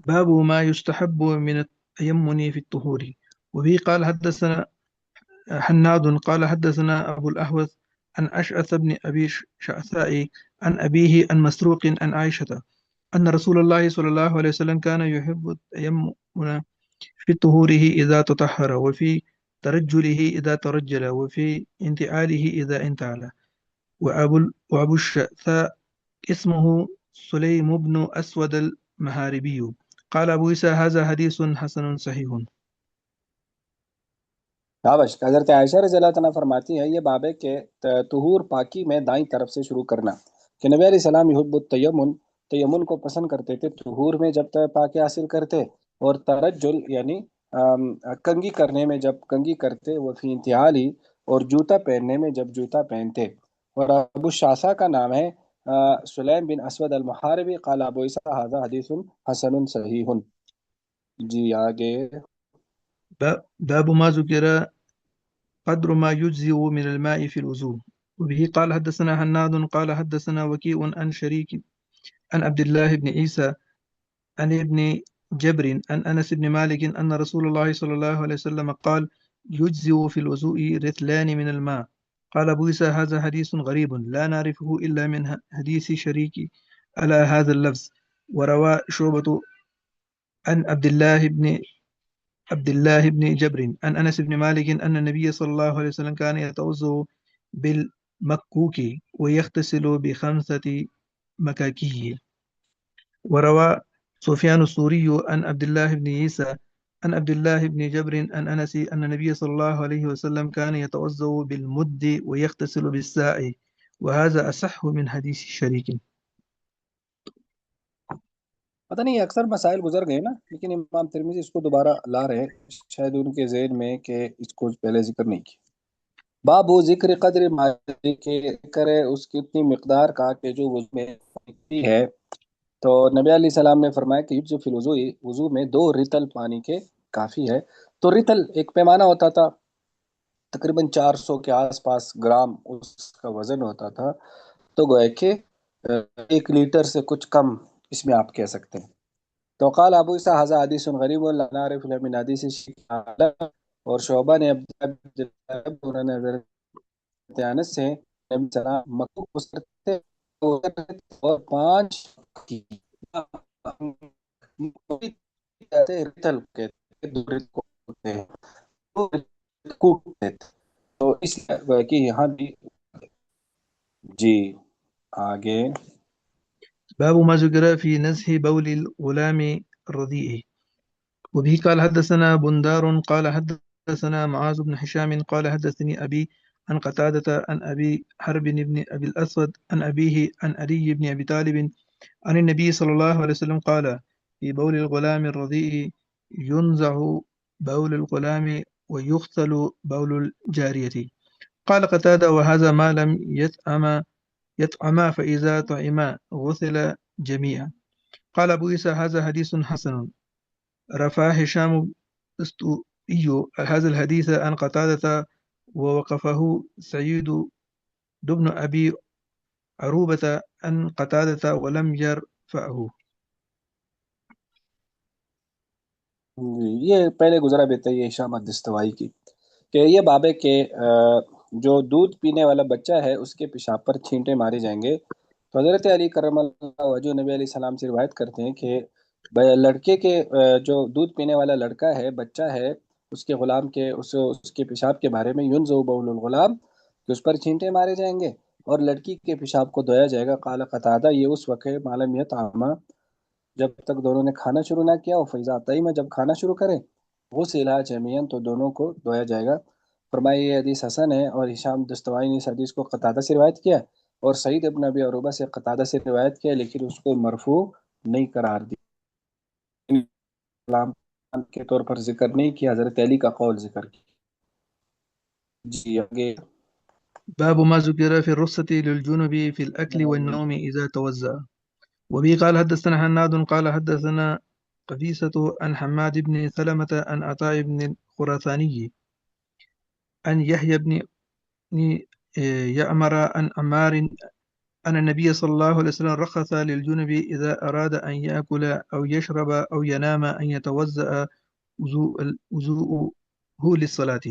باب ما يستحب من التيمم في الطهور. وبه قال حدثنا حناد قال حدثنا أبو الأهوث عن أشعث بن أبي شعثاء عن أبيه عن مسروق عن عائشة أن رسول الله صلى الله عليه وسلم كان يحب التيمم في طهوره إذا تطهر وفي ترجله إذا ترجل وفي انتعاله إذا انتعل. وأبو الشعثاء اسمه سليم بن أسود المهاربي. قال أبو عيسى هذا حديث حسن صحيح. شابش. حضرت عائشہ رضی اللہ عنہ فرماتی ہے یہ باب ہے کہ طہور پاکی میں دائیں طرف سے شروع کرنا، کہ نبی علیہ السلام یحب التیمم، تیمم کو پسند کرتے تھے طہور میں جب تک پاکی حاصل کرتے، اور ترجل یعنی کنگھی کرنے میں جب کنگھی کرتے، وہ فی انتعالی، اور جوتا پہننے میں جب جوتا پہنتے. اور ابو شاسا کا نام ہے سلیم بن اسود المحاربی قال ابو عیسیٰ ھذا حدیث حسن صحیح. جی آگے. باب ما ذكر قدر ما يجزئ من الماء في الوضوء. وبه قال حدثنا هناد قال حدثنا وكيع عن شريك عن عبد الله بن عيسى عن ابن جبر عن أنس بن مالك أن رسول الله صلى الله عليه وسلم قال يجزئ في الوضوء رثلان من الماء. قال أبو عيسى هذا حديث غريب لا نعرفه إلا من حديث شريك على هذا اللفظ. وروى شعبة عن عبد الله بن جبر عن أنس بن مالك أن النبي صلى الله عليه وسلم كان يتوضأ بالمكوك ويغتسل بخمسة مكاكيه. وروى سفيان الثوري عن عبد الله بن عيسى عن عبد الله بن جبر عن أنس أن النبي صلى الله عليه وسلم كان يتوضأ بالمد ويغتسل بالساع وهذا أصح من حديث شريك. پتہ نہیں اکثر مسائل گزر گئے نا، لیکن امام ترمذی اس کو دوبارہ لا رہے ہیں، شاید ان کے ذہن میں کہ اس کو پہلے ذکر نہیں کیا. باب ذکر قدر ماء کے کرے اس کی اتنی مقدار کا کہ جو وضو میں ہے. تو نبی علیہ السلام نے فرمایا کہ جو فی الوضو، وضو میں 2 رتل پانی کے کافی ہے. تو رتل ایک پیمانہ ہوتا تھا، تقریباً 400 کے آس پاس گرام اس کا وزن ہوتا تھا. تو گویا کہ 1 لیٹر سے کچھ کم اس میں آپ کہہ سکتے ہیں. تو قال ابو عیسیٰ ھذا حدیث غریب لا نعرف له من حدیث شیخ. اور شعبہ نے حضرت انس سے نبی سلام مکہ کو کرتے اور 5 رتل کہتے ہیں، تو اس کہ یہاں بھی. جی آگے. باب ما ذكر في نزح بول الغلام الرضيع. وبه قال حدثنا بندار قال حدثنا معاذ بن هشام قال حدثني أبي عن قتادة عن أبي حرب بن أبي الأسود عن أبيه عن علي بن أبي طالب عن النبي صلى الله عليه وسلم قال في بول الغلام الرضيع ينزع بول الغلام ويغسل بول الجارية. قال قتادة وهذا ما لم يطعما فإذا طعما غسل جميعا. قال أبو عيسى هذا حديث حسن. رفع هشام الطستوي هذا الحديث عن قتادة ووقفه سعيد بن أبي عروبة عن قتادة ولم يرفعه. یہ پہلے گزرا بیتا یہ ہشام الدستوائی کی کہ یہ باب ہے کہ جو دودھ پینے والا بچہ ہے اس کے پیشاب پر چھینٹے مارے جائیں گے. تو حضرت علی کرم اللہ وجہ نبی علیہ السلام سے روایت کرتے ہیں کہ لڑکے کے جو دودھ پینے والا لڑکا ہے، بچہ ہے، اس کے غلام کے اس کے پیشاب کے بارے میں ينزع بول الغلام کہ اس پر چھینٹے مارے جائیں گے اور لڑکی کے پیشاب کو دھویا جائے گا. قال قتادہ یہ اس وقت ہے معلوم یطعما جب تک دونوں نے کھانا شروع نہ کیا، اور فیضا طعیمہ جب کھانا شروع کریں، غسل جمیعاً تو دونوں کو دھویا جائے گا. فرمایا یہ حدیث حسن ہے، اور ہشام دستوائی نے اس حدیث کو قتادہ سے روایت کیا اور سعید ابن ابی عروبہ سے قتادہ سے روایت کیا، لیکن اس کو مرفوع نہیں قرار دیا، کلام کے طور پر ذکر نہیں کیا، حضرت علی کا قول ذکر کیا. جی آگے. باب ما ذكر في الرخصة للجنب في الأكل والنوم إذا توضأ. وبه قال حدثنا هناد قال حدثنا قبيصة عن حماد بن سلمة عن عطاء بن الخراساني عن يحيى بن يعمر عن عمار أن النبي صلى الله عليه وسلم رخص للجنب إذا أراد أن يأكل أو يشرب أو ينام أن يتوضأ وضوءه للصلاة.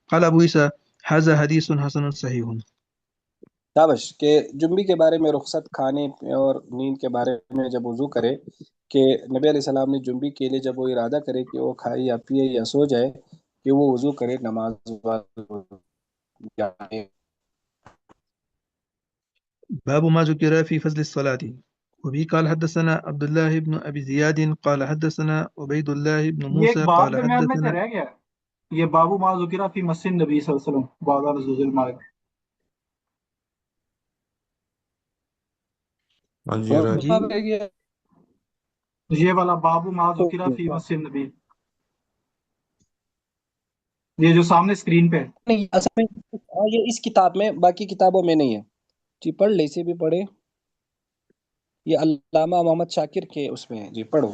قال أبو عيسى هذا حديث حسن صحيح. شابش کہ جنبی کے بارے میں رخصت کھانے اور نیند کے بارے میں جب وضو کرے کہ نبی علیہ السلام نے جنبی کے لیے جب وہ ارادہ کرے کہ وہ کھائے یا پیے یا سو جائے کہ وہ وضو کرے نماز جائے. باب ما ذكر في فضل الصلاة. وبه قال حدثنا عبد الله بن أبي زياد قال حدثنا عبيد الله بن یہ موسى ایک باب قال درمیان میں سے حدثنا رہ گیا، یہ بابو ما ذکر فی مسجد نبی صلی اللہ علیہ وسلم بعد نزول المائد. ہاں جی راج جی یہ والا بابو ما ذکر فی مسجد نبی، یہ جو سامنے اسکرین پہ ہے. نہیں، اصل میں یہ اس کتاب میں، باقی کتابوں میں نہیں ہے. جی پڑھ لے، اسے بھی پڑھے. یہ علامہ محمد شاکر کے اس میں جی پڑھو،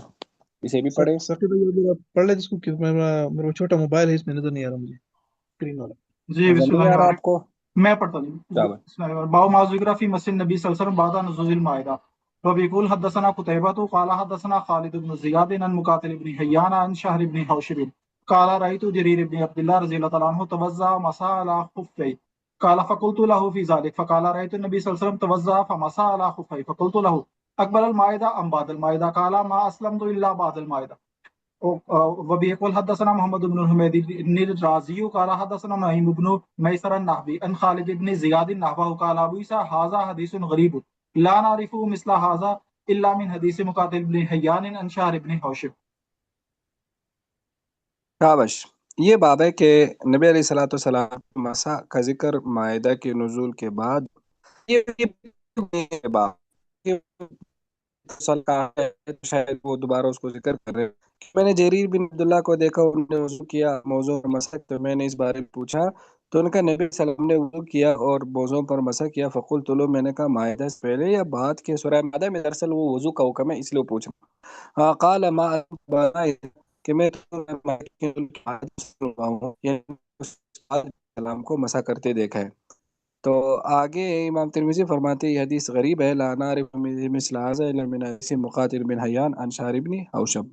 اسے بھی پڑھیں۔ ساقی بھائی اگر آپ پڑھ لیتے اس کو، کہ میرا چھوٹا موبائل ہے، اس میں نظر نہیں آ رہا مجھے اسکرین والا۔ جی نظر بسم نہیں اللہ آ رہا الرحمن آپ کو؟ الرحیم، میں پڑھتا ہوں۔ کیا بات؟ بسم اللہ الرحمن الرحیم، باب ما ذکر فی مس النبی صلی اللہ علیہ وسلم بعد نزول المائدہ وبيقول حدثنا قتيبة قال حدثنا خالد بن زياد عن مقاتل بن حيان عن شهر بن حوشب قال رأيت جرير بن عبد الله رضي الله تعالى عنه توزع مسا على خفيه قال فقلت له في ذلك فقال رأيت النبي صلى الله عليه وسلم توزع فمسا على خفيه فقلت له أقبل المائدة أم بعد المائدة قال ما أسلمت إلا بعد المائدة وبه يقول حدثنا محمد بن الحميدي الرازي قال حدثنا نعيم بن ميسر النحوي عن خالد بن زياد النحوي قال ابو عيسى هذا حديث غريب لا نعرفه مثل هذا الا من حديث مقاتل بن حيان عن شهر بن حوشب۔ شابش۔ یہ باب ہے کہ نبی علیہ الصلوۃ والسلام مسا کا ذکر مائدہ کے نزول کے بعد، یہ باب شاید وہ دوبارہ اس کو ذکر کر رہے ہیں۔ میں نے جریر بن عبداللہ کو دیکھا، انہوں نے وضو کیا موضوع پر مسح، تو میں نے اس بارے میں پوچھا تو ان کا نبی صلی اللہ علیہ وسلم نے وضو کیا اور موضوع پر مسح کیا۔ فقل تو میں نے کہا مائدہ سے پہلے یا بعد کے سورہ مائدہ میں؟ دراصل وہ وضو کا حکم ہے، اس لیے پوچھ رہا ہوں۔ قال ما کہ میں سلام کو مسح کرتے دیکھا ہے۔ تو آگے امام ترمذی فرماتے ہیں یہ حدیث غریب ہے، لا نعرف مثل هذا الا من حدیث مقاتل بن حیان عن شار بن حوشب۔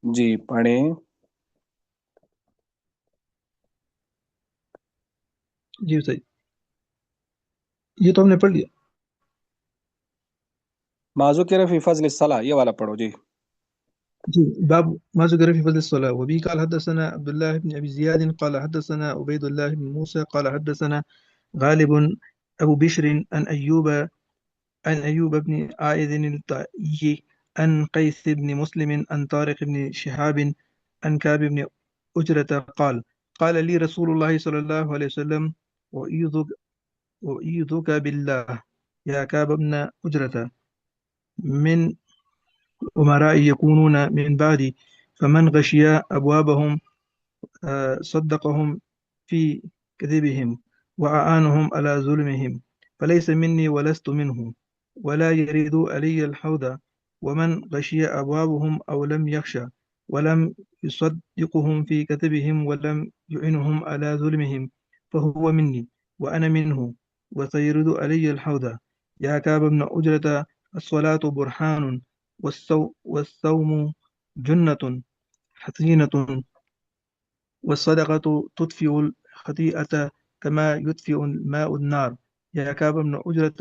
جی پڑھیں۔ جی صحیح، یہ تو ہم نے پڑھ لیا۔ ما ذکر فی فضل الصلاۃ، یہ والا پڑھو جی۔ جی باب ما ذكر في فضل الصلاة. وبه قال حدثنا عبد الله بن أبي زياد قال حدثنا عبيد الله بن موسى قال حدثنا غالب أبو بشر عن أيوب بن عائذ الطائي عن قيس بن مسلم عن طارق بن شهاب عن كعب بن أجرة قال لي رسول الله صلى الله عليه وسلم أعيذك بالله يا كعب بن أجرة من أمراء يكونون من بعدي فمن غشي أبوابهم صدقهم في كذبهم وأعانهم على ظلمهم فليس مني ولست منه ولا يريد علي الحوض ومن غشي أبوابهم أو لم يخشى ولم يصدقهم في كذبهم ولم يعنهم على ظلمهم فهو مني وأنا منه وسيرد علي الحوض يا كعب بن أجرة الصلاة برهان والصوم جنة حصينة والصدقة تطفئ الخطيئة كما يطفئ الماء النار يا كعب بن أجرة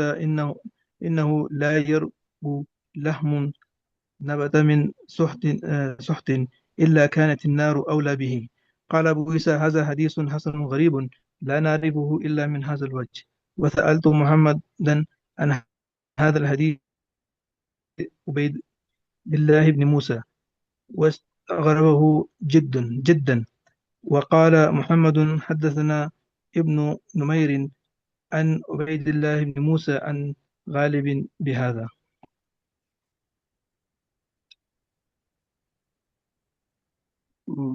إنه لا يربو لحم نبت من سحت إلا كانت النار أولى به. قال أبو عيسى هذا حديث حسن غريب لا نعرفه إلا من هذا الوجه. وسألت محمدا عن هذا الحديث عبيد بالله بن موسى واستغربه جدا وقال محمد حدثنا ابن نمير عن عبيد الله بن موسى عن غالب بهذا.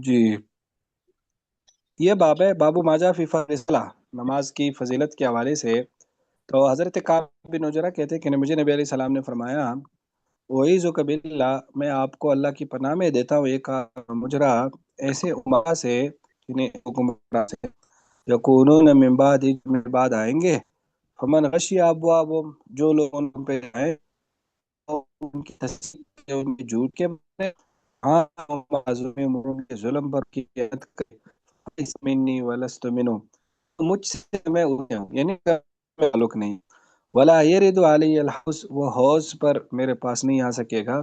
جی یہ باب ہے، باب ما جاء فی فضل الصلاۃ، نماز کی فضیلت کے حوالے سے۔ تو حضرت کعب بن عجرہ کہتے ہیں کہ مجھے نبی علیہ السلام نے فرمایا وَإِعُوذُ بِاللَّهِ، میں آپ کو اللہ کی پناہ میں دیتا ہوں ایک مجرا ایسے امراء سے، یعنی حکمراں سے، یکونون من بعد، من بعد آئیں گے، فمن غشی ابوابہم، جو لوگ ان پہ آئیں ان کی تصدیق ان کے جھوٹ کے بارے، ہاں ان کے ظلم پر کی قیادت کرے، فلیس منی ولست منہ، مجھ سے میں ان ہوں، یعنی میں تعلق نہیں، ولا یرد علی الحوض، وہ حوض پر میرے پاس نہیں آ سکے گا،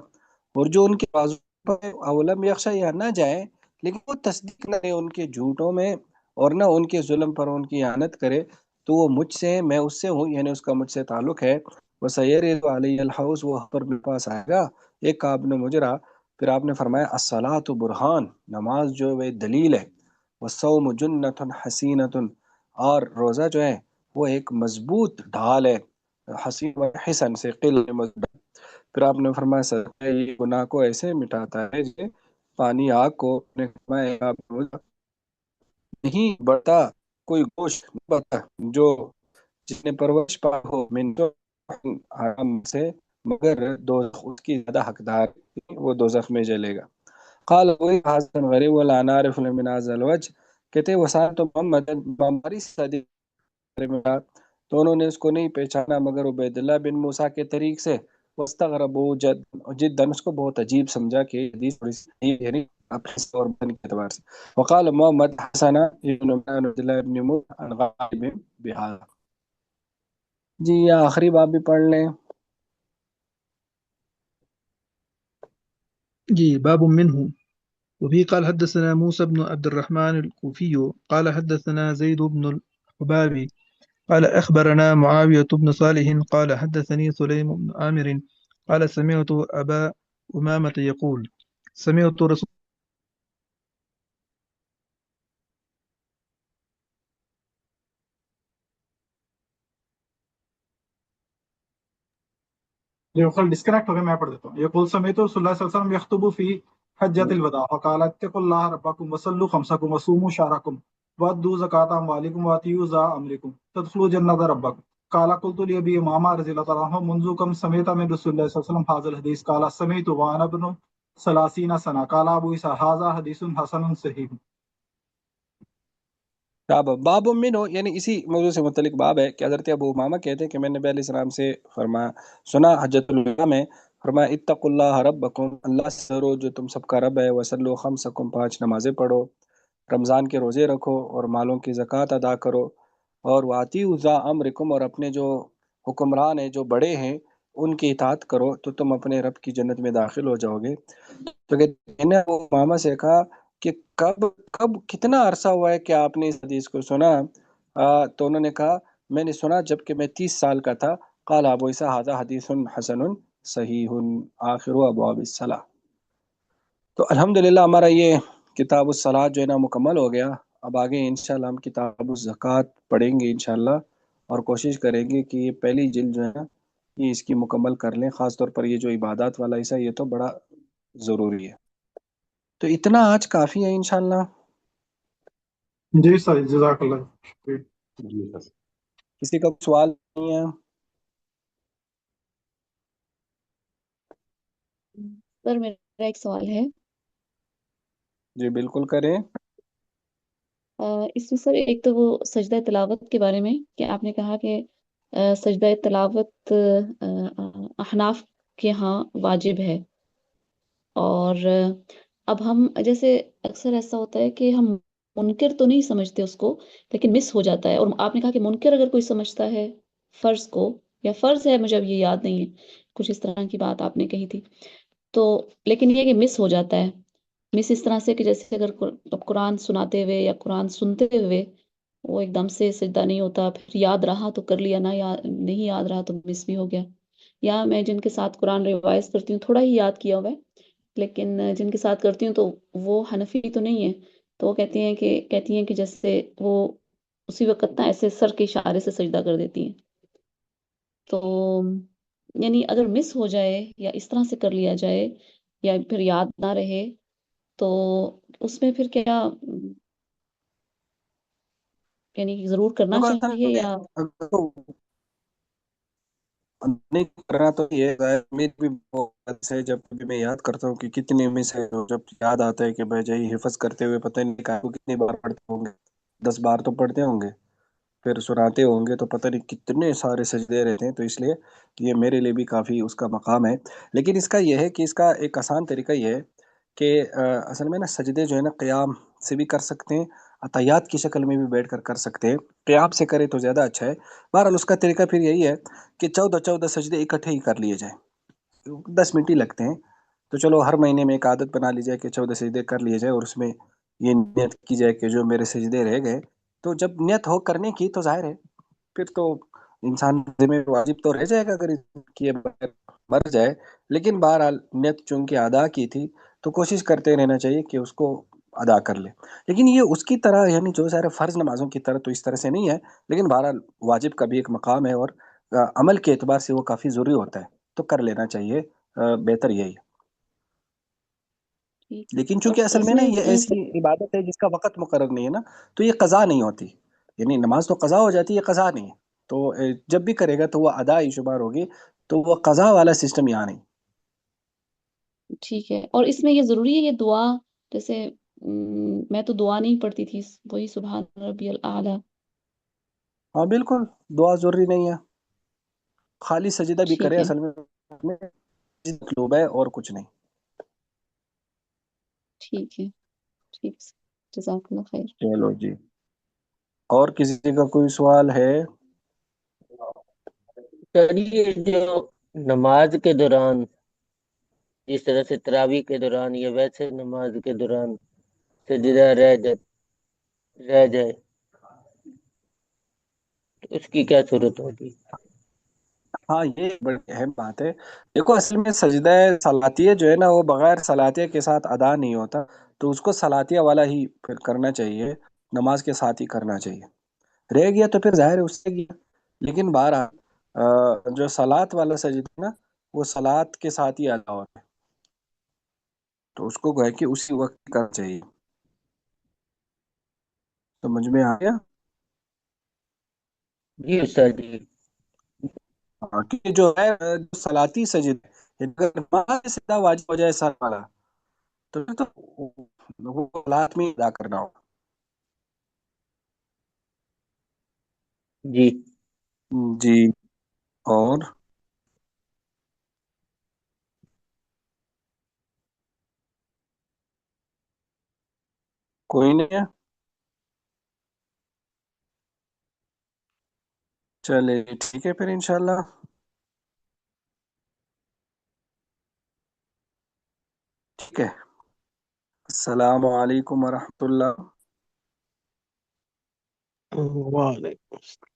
اور جو ان کے بازو پر اولم یخشا، یا نہ جائے لیکن وہ تصدیق نہ کرے ان کے جھوٹوں میں اور نہ ان کے ظلم پر ان کی اعانت کرے، تو وہ مجھ سے، میں اس سے ہوں، یعنی اس کا مجھ سے تعلق ہے۔ وَسَيَرِدُ عَلَيَّ الْحَوْضُ، وہ پر میرے پاس آئے گا ایک کعب نے مجرا۔ پھر آپ نے فرمایا الصلاۃ برہان، نماز جو ہے دلیل ہے، والصوم جنۃ حسینۃ، اور روزہ جو ہے وہ ایک مضبوط ڈھال ہے، حسین و حسن سے قل مضبوط۔ پھر آپ نے فرمایا صدقہ یہ گناہ کو ایسے مٹاتا ہے جیسے پانی آگ کو۔ نے فرمایا نہیں بڑھتا کوئی گوشت نہیں بڑھتا جو جس نے پرورش پا ہو من حرام سے مگر دوزخ اس کی زیادہ حقدار ہے، وہ دوزخ میں جلے گا۔ قال وہی حسن غریب ولا نعرف من هذا الوجه، کہتے وسان تو محمد ہماری صدی میں کہا، تو انہوں نے اس کو نہیں پہچانا مگر عبید اللہ بن موسیٰ کے طریق سے، واستغربوا جدا، اس کو بہت عجیب سمجھا کہ حدیث تھوڑی سی عجیب ہے، نہیں اپنے سے اور بن کے اعتبار سے۔ وقال محمد حسن ابن عبد اللہ بن موسیٰ عن غالب بهذا۔ جی یہ آخری باب بھی پڑھ لیں۔ جی باب منه. وفي قال حدثنا موسى بن عبد الرحمن الكوفي قال حدثنا زيد بن الحبابي قال أخبرنا معاوية بن صالح قال حدثني سليم بن عامر قال سمعت أبا أمامة يقول سمعت رسول یہ خل ڈسکنیکٹ ہو گیا، میں پڑھ دیتا ہوں۔ یقول سمیت رسول اللہ صلی اللہ علیہ وسلم یخطب فی حجۃ الوداع فقال اتقوا اللہ ربکم وصلوا خمسکم وصوموا شهرکم وادوا زکاة اموالکم واتیوا ذا امرکم تدخلوا جنۃ ربکم۔ قال قلت لأبي امامہ رضی اللہ تعالیٰ عنہ منذ کم سمیت من رسول اللہ صلی اللہ علیہ وسلم هذا الحدیث قال سمیت وانا ابن 30 سنہ قال ابو عیسیٰ هذا حدیث حسن صحیح۔ باب منو یعنی اسی موضوع سے متعلق باب ہے کہ حضرت ابو امامہ کہتے ہیں کہ میں نبی علیہ السلام سے فرمایا سنا حجۃ الوداع میں، فرمایا اتقوا اللہ ربکم، اللہ سے ڈرو جو تم سب کا رب ہے، وصلوا خمسکم، 5 نمازیں پڑھو، رمضان کے روزے رکھو اور مالوں کی زکوٰۃ ادا کرو، اور واطیعوا ذا امرکم، اور اپنے جو حکمران ہیں جو بڑے ہیں ان کی اطاعت کرو تو تم اپنے رب کی جنت میں داخل ہو جاؤ گے۔ تو میں نے ابو امامہ سے کہا کہ کب کتنا عرصہ ہوا ہے کہ آپ نے اس حدیث کو سنا؟ تو انہوں نے کہا میں نے سنا جب کہ میں 30 سال کا تھا۔ قال ابو عیسیٰ ھذا حدیث حسن صحیح آخر ابواب الصلاۃ۔ تو الحمدللہ ہمارا یہ کتاب الصلاۃ جو ہے نا مکمل ہو گیا۔ اب آگے انشاءاللہ ہم کتاب الزکوٰۃ پڑھیں گے انشاءاللہ، اور کوشش کریں گے کہ یہ پہلی جلد جو ہے نا یہ اس کی مکمل کر لیں، خاص طور پر یہ جو عبادات والا حصہ یہ تو بڑا ضروری ہے۔ تو اتنا آج کافی ہے انشاءاللہ۔ جی سر، جزاک اللہ شکریہ۔ جی سر، کسی کا سوال نہیں ہے؟ سر میرا ایک سوال ہے۔ جی بالکل کریں۔ اس میں سر ایک تو وہ سجدہ تلاوت کے بارے میں کہ آپ نے کہا کہ سجدہ تلاوت احناف کے ہاں واجب ہے، اور اب ہم جیسے اکثر ایسا ہوتا ہے کہ ہم منکر تو نہیں سمجھتے اس کو، لیکن مس ہو جاتا ہے، اور آپ نے کہا کہ منکر اگر کوئی سمجھتا ہے فرض کو، یا فرض ہے مجھے اب یہ یاد نہیں ہے، کچھ اس طرح کی بات آپ نے کہی تھی، تو لیکن یہ کہ مس ہو جاتا ہے، مس اس طرح سے کہ جیسے اگر اب قرآن سناتے ہوئے یا قرآن سنتے ہوئے وہ ایک دم سے سجدہ نہیں ہوتا، پھر یاد رہا تو کر لیا، نہ نہیں یاد رہا تو مس بھی ہو گیا۔ یا میں جن کے ساتھ قرآن ریوائز کرتی ہوں تھوڑا ہی یاد کیا ہوا ہے، لیکن جن کے ساتھ کرتی ہوں تو وہ حنفی تو نہیں ہے، تو وہ کہتی ہیں کہ جیسے وہ اسی وقت نا ایسے سر کے اشارے سے سجدہ کر دیتی ہیں، تو یعنی اگر مس ہو جائے یا اس طرح سے کر لیا جائے یا پھر یاد نہ رہے تو اس میں پھر کیا یعنی ضرور کرنا چاہیے یا نہیں کرنا؟ تو یہ میری بھی بہت ہے، جب بھی میں یاد کرتا ہوں کہ کتنے مس ہے، جب یاد آتا ہے کہ بھائی جائی حفظ کرتے ہوئے پتہ نہیں کتنی بار پڑھتے ہوں گے، 10 بار تو پڑھتے ہوں گے، پھر سناتے ہوں گے تو پتہ نہیں کتنے سارے سجدے رہتے ہیں، تو اس لیے یہ میرے لیے بھی کافی اس کا مقام ہے۔ لیکن اس کا یہ ہے کہ اس کا ایک آسان طریقہ یہ ہے کہ اصل میں نا سجدے جو ہے نا قیام سے بھی کر سکتے ہیں، عطیات کی شکل میں بھی بیٹھ کر کر سکتے ہیں، قیام سے کرے تو زیادہ اچھا ہے۔ بہرحال اس کا طریقہ پھر یہی ہے کہ 14 سجدے اکٹھے ہی کر لیے جائیں، 10 منٹ ہی لگتے ہیں، تو چلو ہر مہینے میں ایک عادت بنا لی جائے کہ 14 سجدے کر لیے جائے، اور اس میں یہ نیت کی جائے کہ جو میرے سجدے رہ گئے، تو جب نیت ہو کرنے کی تو ظاہر ہے پھر تو انسان ذمہ واجب تو رہ جائے گا اگر کیے بغیر مر جائے، لیکن بہرحال نیت چونکہ ادا کی تھی تو کوشش کرتے رہنا چاہیے کہ اس کو ادا کر لے۔ لیکن یہ اس کی طرح یعنی جو سارے فرض نمازوں کی طرح تو اس طرح سے نہیں ہے، لیکن بہرحال واجب کا بھی ایک مقام ہے، اور عمل کے اعتبار سے وہ کافی ضروری ہوتا ہے، تو کر لینا چاہیے، بہتر یہی ہے۔ لیکن چونکہ اصل میں نا یہ ایسی عبادت ہے جس کا وقت مقرر نہیں ہے نا، تو یہ قضا نہیں ہوتی، یعنی نماز تو قضا ہو جاتی ہے، قضا نہیں ہے، تو جب بھی کرے گا تو وہ ادا ہی شمار ہوگی، تو وہ قضا والا سسٹم یہاں نہیں۔ ٹھیک ہے، اور اس میں یہ ضروری ہے یہ دعا، جیسے میں تو دعا نہیں پڑھتی تھی، وہی سبحان ربی الاعلیٰ. ہاں بالکل، دعا ضروری نہیں ہے، خالی سجدہ بھی کرے ٹھیک ہے، اصل میں مطلوب ہے اور کچھ نہیں۔ ٹھیک ہے، ٹھیک، جزاک اللہ خیر. چلو جی، اور کسی کا کوئی سوال ہے؟ سر یہ جو نماز کے دوران جس طرح سے تراویح کے دوران یا ویسے نماز کے دوران سجدہ رہ جائے تو اس کی کیا صورت ہوگی؟ ہاں یہ بڑی اہم بات ہے۔ دیکھو اصل میں سجدہ صلاتیہ جو ہے نا وہ بغیر صلاتیہ کے ساتھ ادا نہیں ہوتا، تو اس کو صلاتیہ والا ہی پھر کرنا چاہیے، نماز کے ساتھ ہی کرنا چاہیے۔ رہ گیا تو پھر ظاہر ہے اس سے گیا، لیکن بہرحال جو صلات والا سجدہ ہے نا وہ صلات کے ساتھ ہی ادا ہوتا ہے، تو اس کو گویا کہ اسی وقت کرنا چاہیے۔ سمجھ میں آ گیا؟ جی استاد جی. ہاں، کیونکہ جو ہے جو صلاتی سجدہ ہے، اگر نماز میں سجدہ واجب ہو جائے سر والا تو پھر تو وہ صلات میں ہی ادا کرنا ہوگا۔ جی جی، اور کوئی نہیں ہے؟ چلے ٹھیک ہے پھر انشاءاللہ، ٹھیک ہے۔ السلام علیکم ورحمۃ اللہ۔ وعلیکم السلام۔